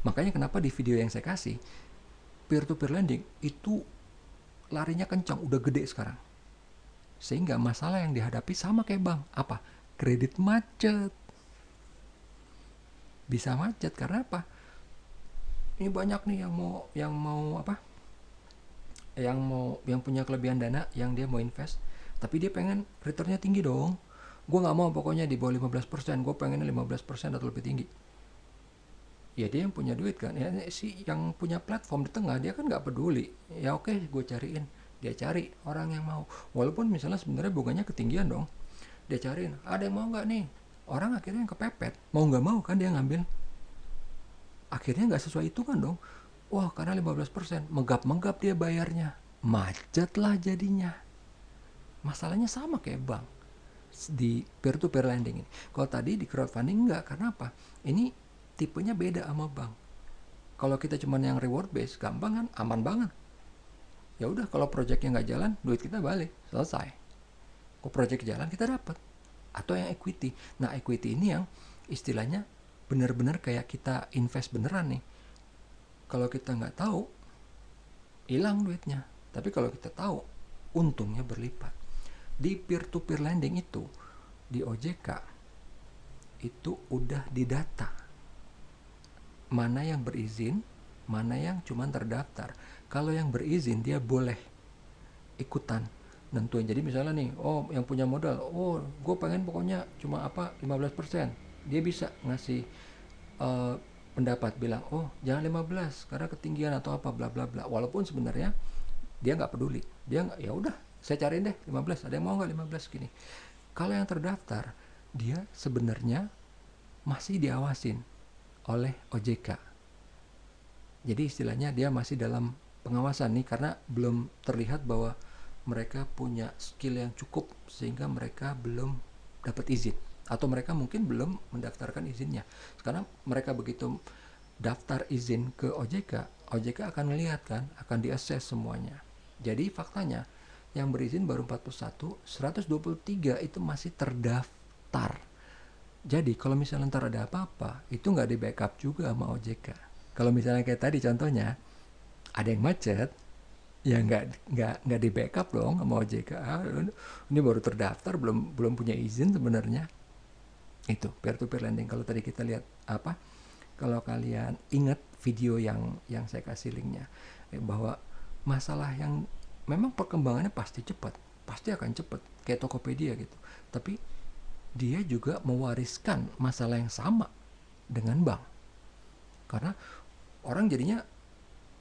Makanya kenapa di video yang saya kasih, peer-to-peer lending itu larinya kencang, udah gede sekarang. Sehingga masalah yang dihadapi sama kayak bank. Apa? Kredit macet. Bisa macet karena apa? Ini banyak nih yang mau apa? Yang punya kelebihan dana, yang dia mau invest, tapi dia pengen returnnya tinggi dong. Gue nggak mau pokoknya di bawah 15%, gue pengennya 15% atau lebih tinggi. Ya dia yang punya duit kan, ya si yang punya platform di tengah dia kan nggak peduli. Ya oke, gue cariin, dia cari orang yang mau. Walaupun misalnya sebenarnya bunganya ketinggian dong, dia cariin, ada yang mau nggak nih? Orang akhirnya yang kepepet, mau nggak mau kan dia ngambil. Akhirnya nggak sesuai hitungan dong. Wah karena 15%, menggap-menggap dia bayarnya, macet lah jadinya. Masalahnya sama kayak bank di peer-to-peer lending ini. Kalau tadi di crowdfunding enggak, karena apa? Ini tipenya beda sama bank. Kalau kita cuma yang reward based, gampang kan, aman banget. Ya udah, kalau proyeknya nggak jalan, duit kita balik, selesai. Kalau proyek jalan kita dapat. Atau yang equity. Nah equity ini yang istilahnya benar-benar kayak kita invest beneran nih. Kalau kita nggak tahu, hilang duitnya. Tapi kalau kita tahu, untungnya berlipat. Di peer-to-peer lending itu, di OJK, itu udah didata. Mana yang berizin, mana yang cuma terdaftar. Kalau yang berizin, dia boleh ikutan nentuin. Jadi misalnya nih, oh yang punya modal, oh gue pengen pokoknya cuma 15%. Dia bisa ngasih pendapat, bilang, oh jangan 15 karena ketinggian atau apa bla bla bla. Walaupun sebenarnya dia nggak peduli, dia nggak, ya udah saya cariin deh 15, ada yang mau nggak 15 gini. Kalau yang terdaftar, dia sebenarnya masih diawasin oleh OJK. Jadi istilahnya dia masih dalam pengawasan nih, karena belum terlihat bahwa mereka punya skill yang cukup sehingga mereka belum dapat izin, atau mereka mungkin belum mendaftarkan izinnya. Sekarang mereka begitu daftar izin ke OJK, OJK akan melihat kan, akan diakses semuanya. Jadi faktanya yang berizin baru 41, 123 itu masih terdaftar. Jadi kalau misalnya ntar ada apa-apa, itu nggak di backup juga sama OJK. Kalau misalnya kayak tadi contohnya, ada yang macet, ya nggak di backup dong sama OJK. Ini baru terdaftar, belum punya izin sebenarnya. Itu peer-to-peer lending. Kalau tadi kita lihat apa? Kalau kalian ingat video yang saya kasih linknya, bahwa masalah yang memang perkembangannya pasti cepat, pasti akan cepat, kayak Tokopedia gitu. Tapi dia juga mewariskan masalah yang sama dengan bank. Karena orang jadinya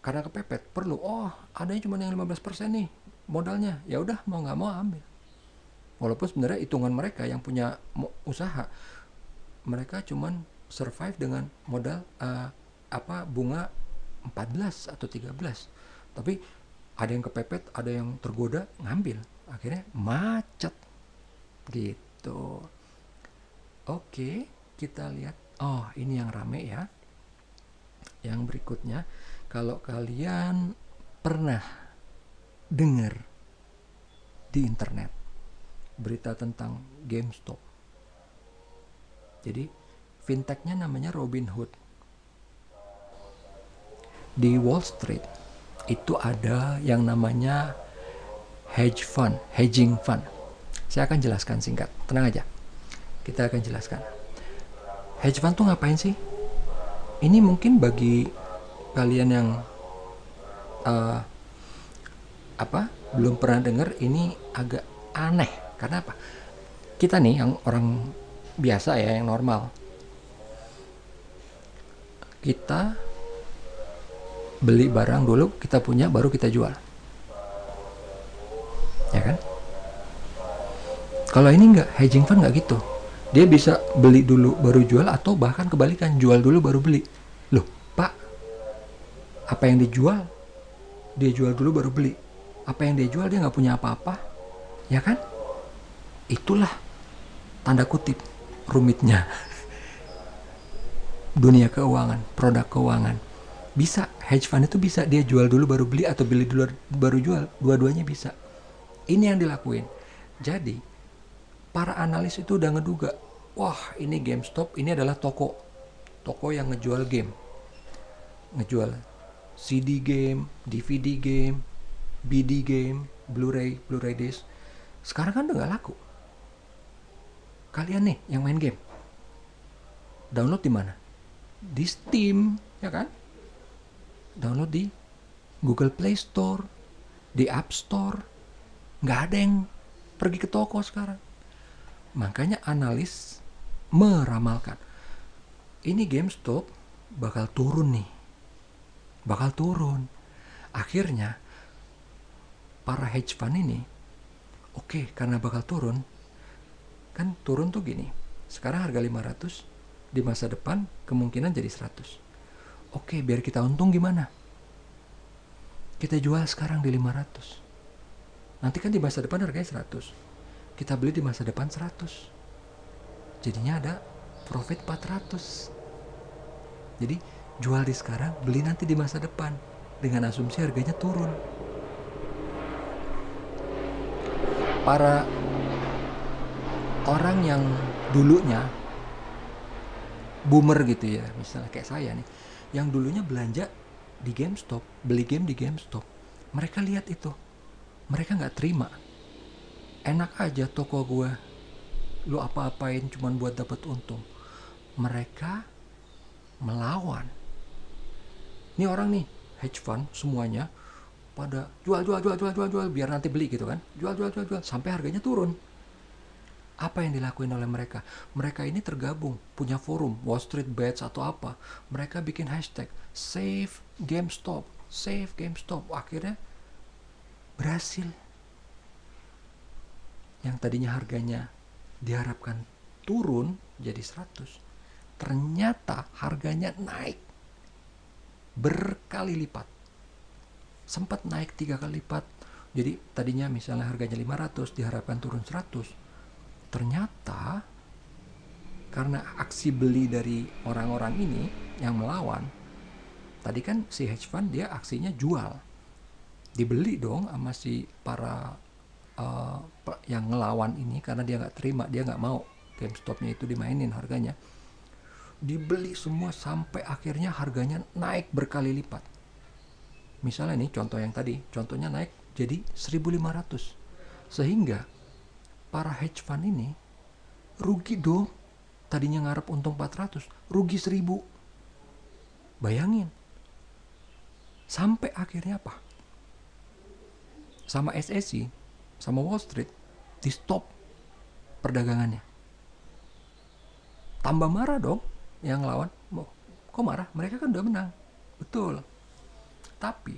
karena kepepet, perlu, oh adanya cuma yang 15% nih modalnya, ya udah mau nggak mau ambil. Walaupun sebenarnya hitungan mereka yang punya usaha, mereka cuman survive dengan modal bunga 14 atau 13. Tapi ada yang kepepet, ada yang tergoda ngambil, akhirnya macet gitu. Oke, kita lihat. Oh, ini yang rame ya. Yang berikutnya, kalau kalian pernah dengar di internet berita tentang GameStop. Jadi, fintechnya namanya Robinhood. Di Wall Street itu ada yang namanya hedging fund. Saya akan jelaskan singkat, tenang aja. Kita akan jelaskan. Hedge fund tuh ngapain sih? Ini mungkin bagi kalian yang uh, belum pernah dengar, ini agak aneh. Karena apa? Kita nih yang orang biasa ya, yang normal, kita beli barang dulu, kita punya, baru kita jual, ya kan? Kalau ini enggak, hedging fund nggak gitu. Dia bisa beli dulu baru jual, atau bahkan kebalikan, jual dulu baru beli. Loh, Pak, apa yang dijual dia jual dulu baru beli, apa yang dia jual dia nggak punya apa-apa, ya kan? Itulah tanda kutip rumitnya dunia keuangan, produk keuangan. Bisa, hedge fund itu bisa dia jual dulu baru beli, atau beli dulu baru jual, dua-duanya bisa. Ini yang dilakuin. Jadi para analis itu udah ngeduga, wah ini GameStop ini adalah toko yang ngejual game, ngejual CD game, DVD game, BD game, Blu-ray disc. Sekarang kan udah nggak laku. Kalian nih yang main game, download di mana? Di Steam, ya kan? Download di Google Play Store, di App Store. Nggak ada yang pergi ke toko sekarang. Makanya analis meramalkan, ini GameStop bakal turun nih. Bakal turun. Akhirnya para hedge fund ini, oke, karena bakal turun, kan turun tuh gini, sekarang harga 500, di masa depan kemungkinan jadi 100. Oke, biar kita untung gimana? Kita jual sekarang di 500. Nanti kan di masa depan harganya 100. Kita beli di masa depan 100. Jadinya ada profit 400. Jadi jual di sekarang, beli nanti di masa depan, dengan asumsi harganya turun. Para orang yang dulunya boomer gitu ya, misalnya kayak saya nih, yang dulunya belanja di GameStop, beli game di GameStop, mereka lihat itu, mereka nggak terima. Enak aja toko gue, lu apa-apain cuman buat dapat untung. Mereka melawan. Ini orang nih, hedge fund semuanya pada jual biar nanti beli gitu kan. Jual sampai harganya turun. Apa yang dilakuin oleh mereka? Mereka ini tergabung, punya forum, Wall Street Bets atau apa. Mereka bikin hashtag Save GameStop, Save GameStop. Akhirnya berhasil. Yang tadinya harganya diharapkan turun jadi 100, ternyata harganya naik berkali lipat. Sempat naik 3 kali lipat. Jadi tadinya misalnya harganya 500, diharapkan turun 100. Ternyata karena aksi beli dari orang-orang ini yang melawan, tadi kan si hedge fund dia aksinya jual, dibeli dong sama si para yang ngelawan ini, karena dia nggak terima, dia nggak mau GameStopnya itu dimainin harganya, dibeli semua sampai akhirnya harganya naik berkali lipat. Misalnya nih contoh yang tadi, contohnya naik jadi 1.500, sehingga para hedge fund ini rugi dong. Tadinya ngarep untung 400, rugi 1.000. Bayangin. Sampai akhirnya apa? Sama SEC, sama Wall Street, di stop perdagangannya. Tambah marah dong yang lawan. Kok marah? Mereka kan udah menang. Betul. Tapi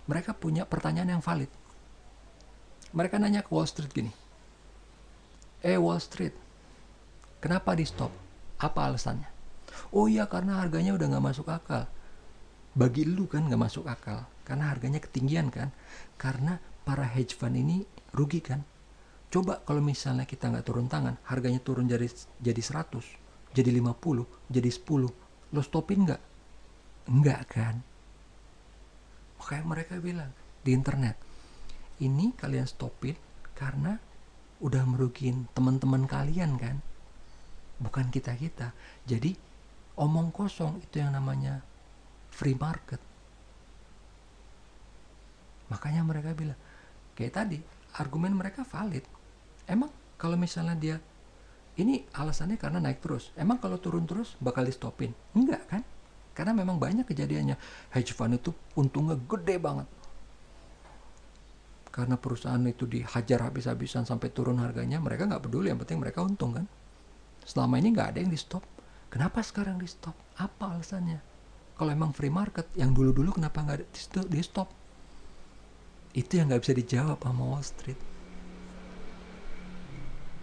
mereka punya pertanyaan yang valid. Mereka nanya ke Wall Street gini, Wall Street, kenapa di stop? Apa alasannya? Oh iya, karena harganya udah gak masuk akal. Bagi lu kan gak masuk akal, karena harganya ketinggian kan. Karena para hedge fund ini rugi kan. Coba kalau misalnya kita gak turun tangan, harganya turun jadi 100, jadi 50, jadi 10, lo stopin gak? Enggak kan. Makanya mereka bilang di internet, ini kalian stopin karena udah merugiin teman-teman kalian kan, bukan kita-kita. Jadi omong kosong itu yang namanya free market. Makanya mereka bilang, kayak tadi, argumen mereka valid. Emang kalau misalnya dia Ini alasannya karena naik terus. Emang kalau turun terus bakal di stopin? Enggak kan? Karena memang banyak kejadiannya. Hedge fund itu untungnya gede banget. Karena perusahaan itu dihajar habis-habisan sampai turun harganya, mereka nggak peduli, yang penting mereka untung kan. Selama ini nggak ada yang di stop. Kenapa sekarang di stop? Apa alasannya? Kalau emang free market, yang dulu-dulu kenapa nggak di stop? Itu yang nggak bisa dijawab sama Wall Street.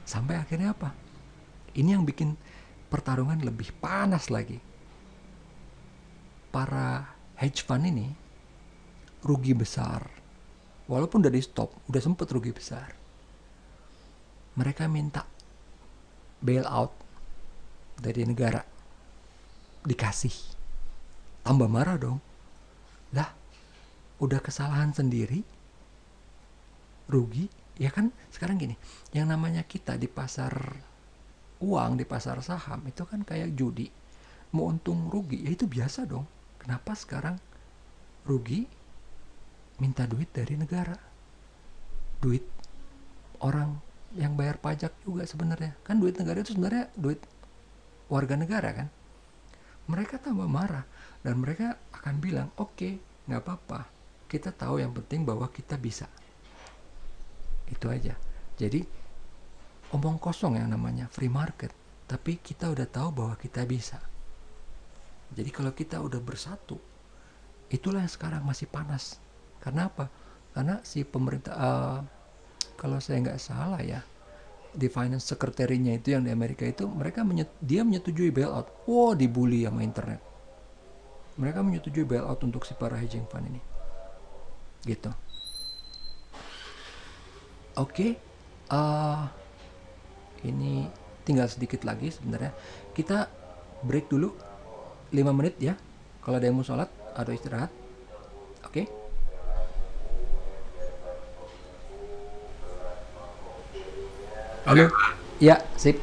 Sampai akhirnya apa? Ini yang bikin pertarungan lebih panas lagi. Para hedge fund ini rugi besar. Walaupun udah di stop, udah sempet rugi besar. Mereka minta bailout dari negara. Dikasih. Tambah marah dong. Lah, udah kesalahan sendiri, rugi, ya kan. Sekarang gini, yang namanya kita di pasar uang, di pasar saham, itu kan kayak judi. Mau untung rugi, ya itu biasa dong. Kenapa sekarang rugi minta duit dari negara? Duit orang yang bayar pajak juga sebenarnya. Kan duit negara itu sebenarnya duit warga negara kan. Mereka tambah marah dan mereka akan bilang, oke, nggak apa-apa, kita tahu yang penting bahwa kita bisa. Itu aja. Jadi omong kosong yang namanya free market, tapi kita udah tahu bahwa kita bisa. Jadi kalau kita udah bersatu, itulah yang sekarang masih panas. Karena apa? Karena si pemerintah, kalau saya nggak salah ya, di finance secretary-nya itu yang di Amerika itu, dia menyetujui bailout. Wow, dibully sama internet. Mereka menyetujui bailout untuk si para hedging fund ini. Gitu. Oke, ini tinggal sedikit lagi sebenarnya. Kita break dulu 5 menit ya. Kalau ada yang mau sholat atau istirahat. Oke. Halo. Ya, sip.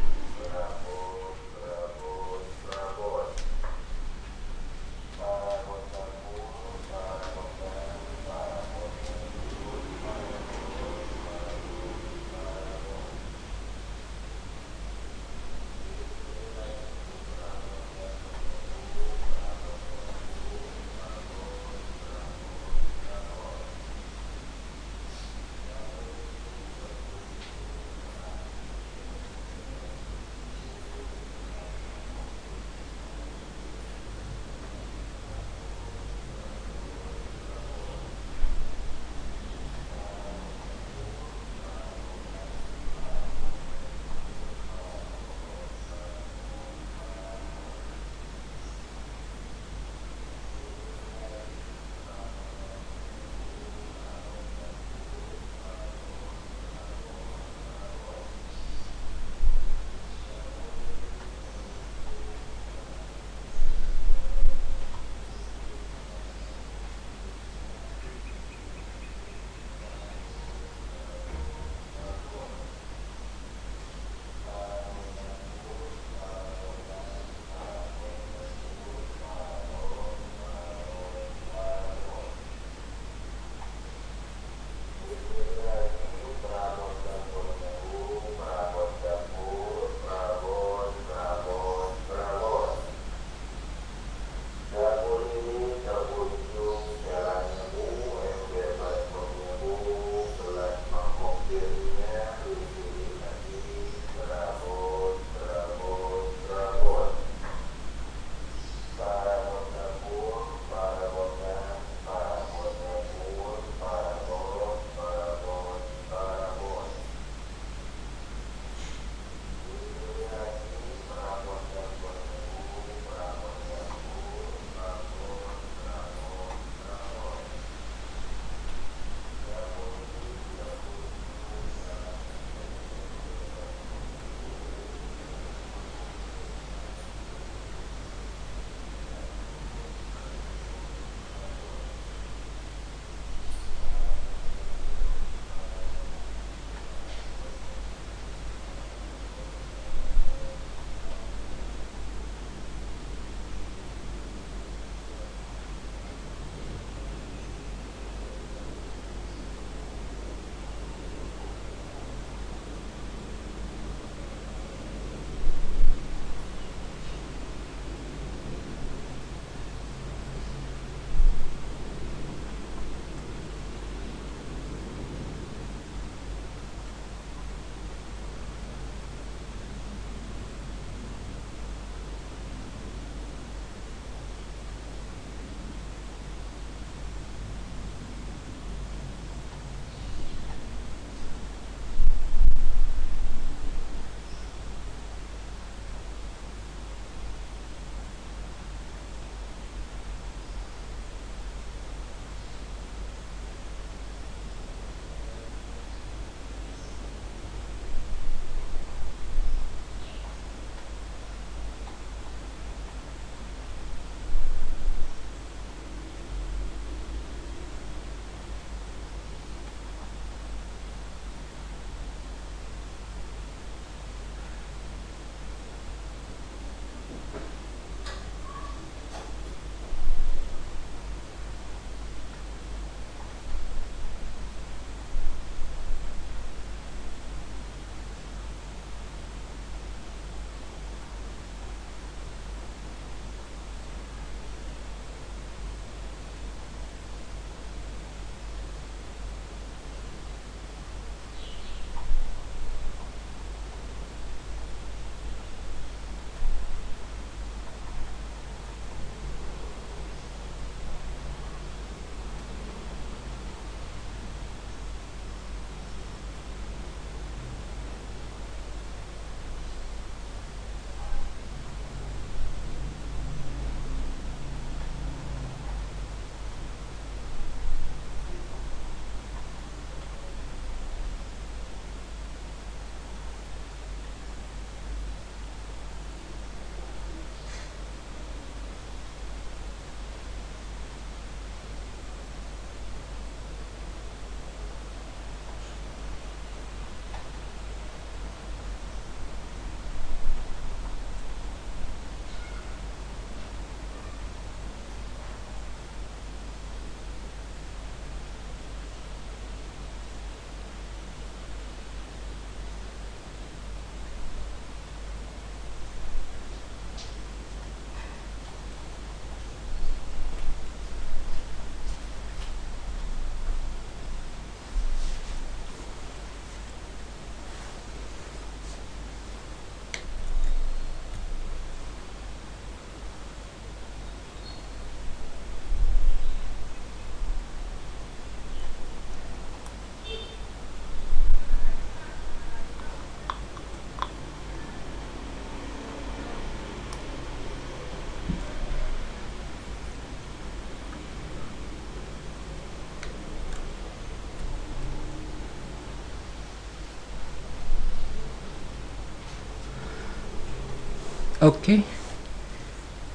Oke,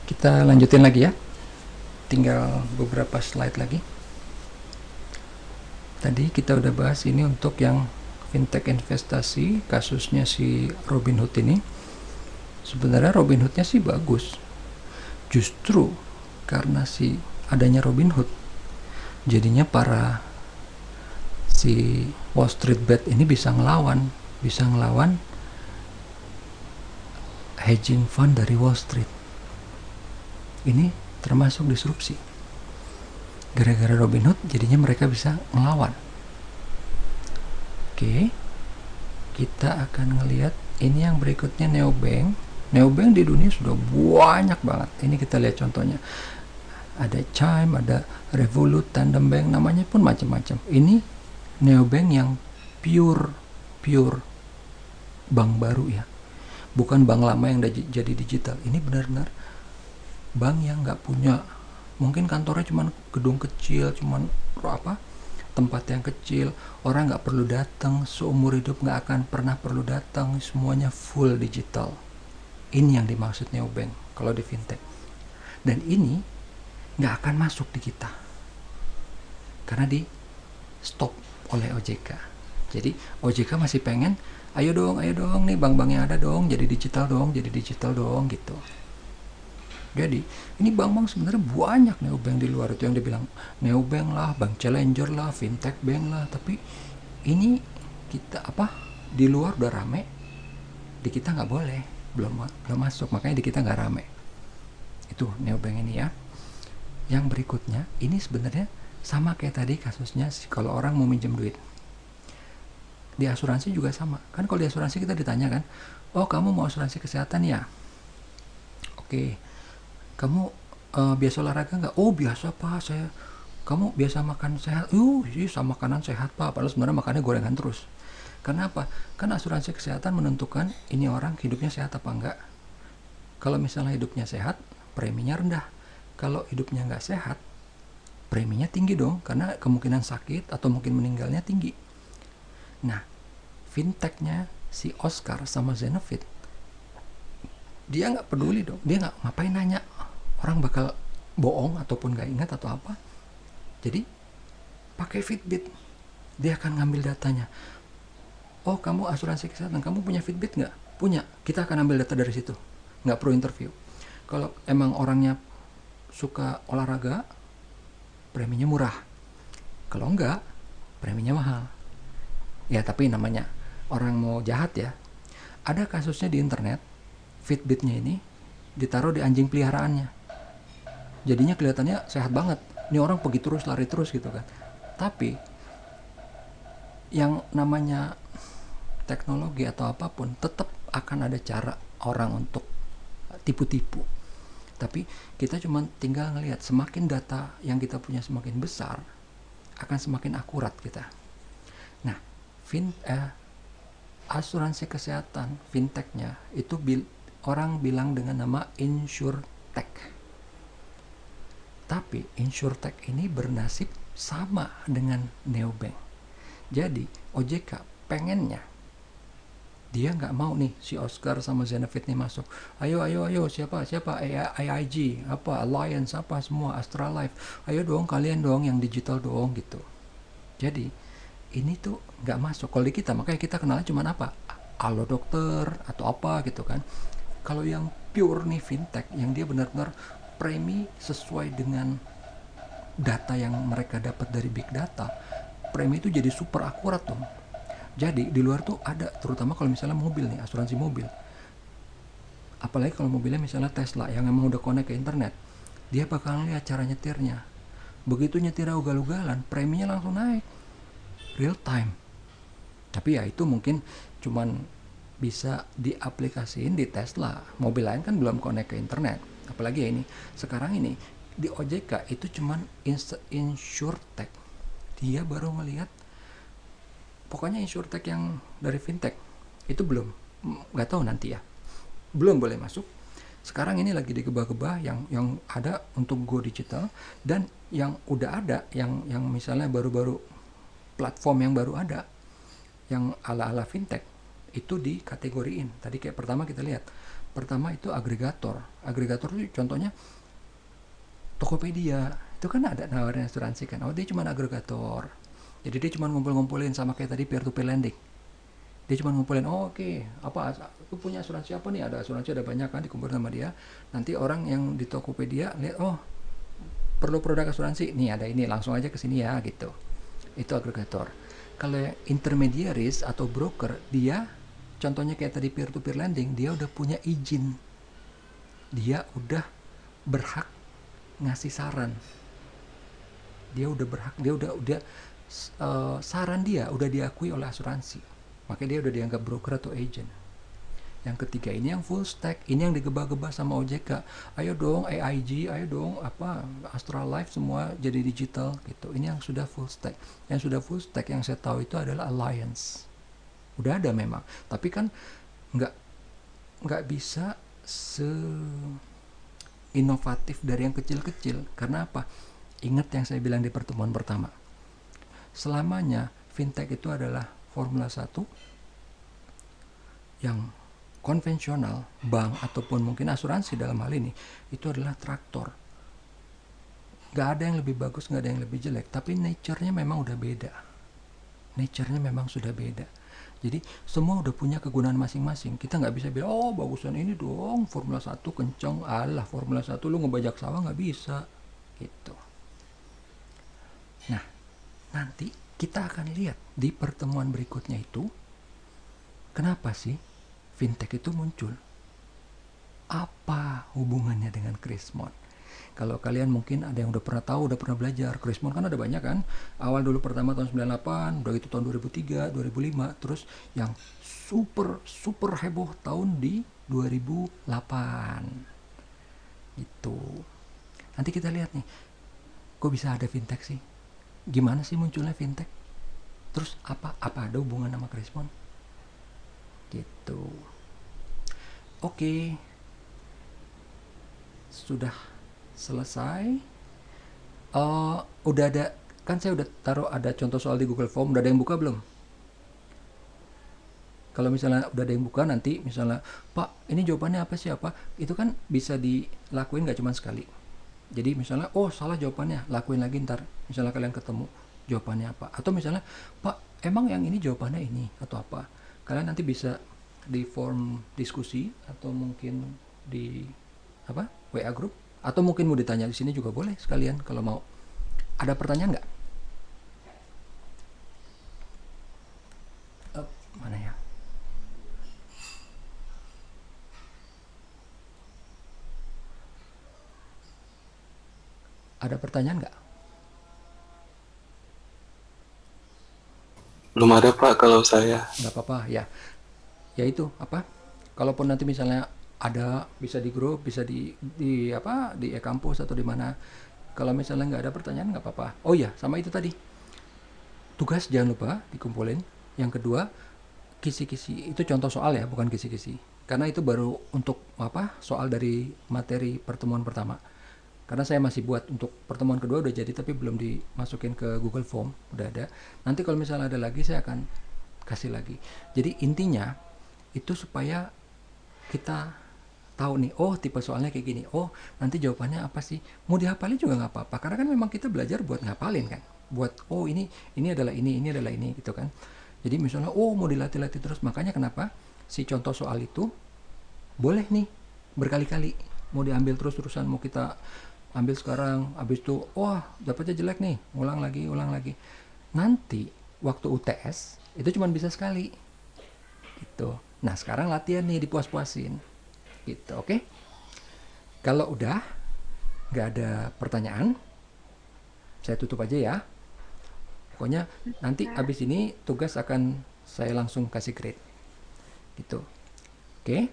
kita lanjutin lagi ya. Tinggal beberapa slide lagi. Tadi kita udah bahas ini untuk yang fintech investasi, kasusnya si Robinhood ini. Sebenarnya Robinhoodnya sih bagus. Justru karena si adanya Robinhood, jadinya para si Wall Street Bet ini bisa ngelawan hedging fund dari Wall Street. Ini termasuk disrupsi. Gara-gara Robinhood jadinya mereka bisa ngelawan. Oke, kita akan ngelihat ini yang berikutnya neobank. Neobank di dunia sudah banyak banget. Ini kita lihat contohnya. Ada Chime, ada Revolut, Tandem Bank, namanya pun macam-macam. Ini neobank yang pure bank baru ya. Bukan bank lama yang udah jadi digital. Ini benar-benar bank yang nggak punya, mungkin kantornya cuma gedung kecil, cuman tempat yang kecil, orang nggak perlu datang, seumur hidup nggak akan pernah perlu datang, semuanya full digital. Ini yang dimaksud neobank kalau di fintech. Dan ini nggak akan masuk di kita karena di stop oleh OJK. Jadi OJK masih pengen, ayo dong nih bank-bank yang ada dong jadi digital dong gitu. Jadi ini bank-bank sebenarnya banyak neobank di luar itu yang dibilang neobank lah, bank challenger lah, fintech bank lah. Tapi ini kita di luar udah rame, di kita nggak boleh, belum masuk, makanya di kita nggak rame. Itu neobank ini ya. Yang berikutnya ini sebenarnya sama kayak tadi kasusnya kalau orang mau minjem duit. Di asuransi juga sama kan. Kalau di asuransi kita ditanya kan, oh kamu mau asuransi kesehatan ya, oke. Kamu biasa olahraga nggak? Oh biasa pak, saya. Kamu biasa makan sehat? Sama makanan sehat pak. Padahal sebenarnya makannya gorengan terus. Karena apa? Kan asuransi kesehatan menentukan ini orang hidupnya sehat apa enggak. Kalau misalnya hidupnya sehat, preminya rendah. Kalau hidupnya nggak sehat, preminya tinggi dong. Karena kemungkinan sakit atau mungkin meninggalnya tinggi. Nah, fintechnya si Oscar sama Zenefit, dia nggak peduli dong. Dia nggak ngapain nanya orang bakal bohong ataupun gak ingat atau apa. Jadi pakai Fitbit, dia akan ngambil datanya. Oh kamu asuransi kesehatan, kamu punya Fitbit nggak? Punya. Kita akan ambil data dari situ, nggak perlu interview. Kalau emang orangnya suka olahraga, preminya murah. Kalau enggak, preminya mahal. Ya tapi namanya orang mau jahat ya. Ada kasusnya di internet, Fitbitnya ini ditaruh di anjing peliharaannya. Jadinya kelihatannya sehat banget. Ini orang pergi terus, lari terus gitu kan. Tapi yang namanya teknologi atau apapun tetap akan ada cara orang untuk tipu-tipu. Tapi kita cuma tinggal ngelihat, semakin data yang kita punya semakin besar, akan semakin akurat kita. Nah, asuransi kesehatan fintechnya itu orang bilang dengan nama InsurTech. Tapi InsurTech ini bernasib sama dengan neobank. Jadi OJK pengennya, dia nggak mau nih si Oscar sama Zenefit nih masuk. Ayo siapa AIG Alliance semua Astralife. Ayo dong kalian dong yang digital dong gitu. Jadi ini tuh nggak masuk kalau di kita. Makanya kita kenalnya cuma Halo dokter atau apa gitu kan. Kalau yang pure nih fintech yang dia benar-benar premi sesuai dengan data yang mereka dapat dari big data, premi itu jadi super akurat dong. Jadi di luar tuh ada, terutama kalau misalnya mobil nih, asuransi mobil, apalagi kalau mobilnya misalnya Tesla yang emang udah connect ke internet, dia bakal lihat cara nyetirnya. Begitu nyetir ugal-ugalan, preminya langsung naik real time. Tapi ya itu mungkin cuman bisa diaplikasiin di Tesla. Mobil lain kan belum connect ke internet. Apalagi ya ini sekarang ini di OJK itu cuman InsurTech. Dia baru ngelihat, pokoknya InsurTech yang dari fintech itu belum, nggak tahu nanti ya, belum boleh masuk. Sekarang ini lagi digebah-gebah yang ada untuk go digital, dan yang udah ada yang misalnya baru-baru platform yang baru ada yang ala-ala fintech itu dikategoriin. Tadi kayak pertama kita lihat Pertama itu agregator. Agregator itu contohnya Tokopedia. Itu kan ada nawarin asuransi kan. Oh, dia cuma agregator. Jadi dia cuma ngumpul-ngumpulin sama kayak tadi peer to peer lending. Dia cuma ngumpulin, oh oke, apa lu punya asuransi apa nih? Ada asuransi, ada banyak kan, dikumpulin sama dia. Nanti orang yang di Tokopedia lihat, oh perlu produk asuransi, nih ada ini, langsung aja ke sini ya gitu. Itu agregator. Kalau yang intermediaries atau broker, dia contohnya kayak tadi peer to peer lending, dia udah punya izin, dia udah berhak ngasih saran, dia udah berhak, dia udah saran dia udah diakui oleh asuransi, makanya dia udah dianggap broker atau agent. Yang ketiga ini yang full stack, ini yang digebah-gebah sama OJK. Ayo dong AIG, ayo dong apa Astra Life semua jadi digital gitu. Ini yang sudah full stack. Yang sudah full stack yang saya tahu itu adalah Alliance. Udah ada memang, tapi kan nggak bisa se inovatif dari yang kecil-kecil. Karena apa? Ingat yang saya bilang di pertemuan pertama. Selamanya fintech itu adalah Formula 1 yang konvensional, bank ataupun mungkin asuransi dalam hal ini, itu adalah traktor. Gak ada yang lebih bagus, gak ada yang lebih jelek, tapi nature-nya memang udah beda. Nature-nya memang sudah beda. Jadi semua udah punya kegunaan masing-masing. Kita nggak bisa bilang, oh bagusan ini dong, Formula 1 kenceng, alah Formula 1 lu ngebajak sawah, nggak bisa. Gitu. Nah, nanti kita akan lihat di pertemuan berikutnya itu, kenapa sih fintech itu muncul? Apa hubungannya dengan Krismon? Kalau kalian mungkin ada yang udah pernah tahu, udah pernah belajar, Krismon kan ada banyak kan. Awal dulu pertama tahun 98, udah itu tahun 2003, 2005, terus yang super heboh tahun di 2008. Itu. Nanti kita lihat nih, kok bisa ada fintech sih? Gimana sih munculnya fintech? Terus apa ada hubungan sama Krismon? Gitu. Oke. Sudah selesai. Udah ada, kan saya udah taruh ada contoh soal di Google Form. Udah ada yang buka belum? Kalau misalnya udah ada yang buka, nanti misalnya, Pak ini jawabannya apa sih, apa itu kan bisa dilakuin gak cuma sekali. Jadi misalnya, oh salah jawabannya, lakuin lagi ntar misalnya kalian ketemu jawabannya apa. Atau misalnya, Pak emang yang ini jawabannya ini atau apa. Kalian nanti bisa di form diskusi atau mungkin di apa WA group, atau mungkin mau ditanya di sini juga boleh sekalian kalau mau. Ada pertanyaan nggak? Mana ya? Ada pertanyaan nggak? Belum ada Pak kalau saya. Nggak apa-apa ya. Ya itu apa? Kalaupun nanti misalnya ada, bisa di grup, bisa di apa di e-kampus atau di mana. Kalau misalnya nggak ada pertanyaan nggak apa-apa. Oh iya, sama itu tadi. Tugas jangan lupa dikumpulin. Yang kedua, kisi-kisi itu contoh soal ya, bukan kisi-kisi. Karena itu baru untuk apa? Soal dari materi pertemuan pertama. Karena saya masih buat untuk pertemuan kedua udah jadi tapi belum dimasukin ke Google Form, udah ada. Nanti kalau misalnya ada lagi saya akan kasih lagi. Jadi intinya itu supaya kita tahu nih, oh tipe soalnya kayak gini, oh nanti jawabannya apa sih, mau dihafalin juga nggak apa-apa karena kan memang kita belajar buat ngapalin kan, buat oh ini adalah ini adalah ini gitu kan. Jadi misalnya oh mau dilatih-latih terus, makanya kenapa si contoh soal itu boleh nih berkali-kali, mau diambil terus-terusan, mau kita ambil sekarang, habis itu wah dapatnya jelek nih, ulang lagi. Nanti waktu UTS itu cuma bisa sekali gitu. Nah sekarang latihan nih, dipuas-puasin gitu. Oke, kalau udah nggak ada pertanyaan saya tutup aja ya. Pokoknya nanti abis ini tugas akan saya langsung kasih grade gitu. Oke.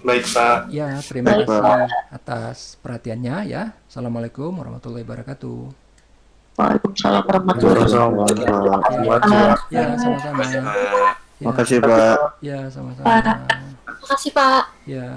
Baik Pak. Ya, terima kasih atas perhatiannya ya. Assalamualaikum warahmatullahi wabarakatuh. Waalaikumsalam warahmatullahi wabarakatuh. Ya, sama-sama. Pak. Ya, Makasih Pak. ya, sama-sama. Makasih Pak. Ya.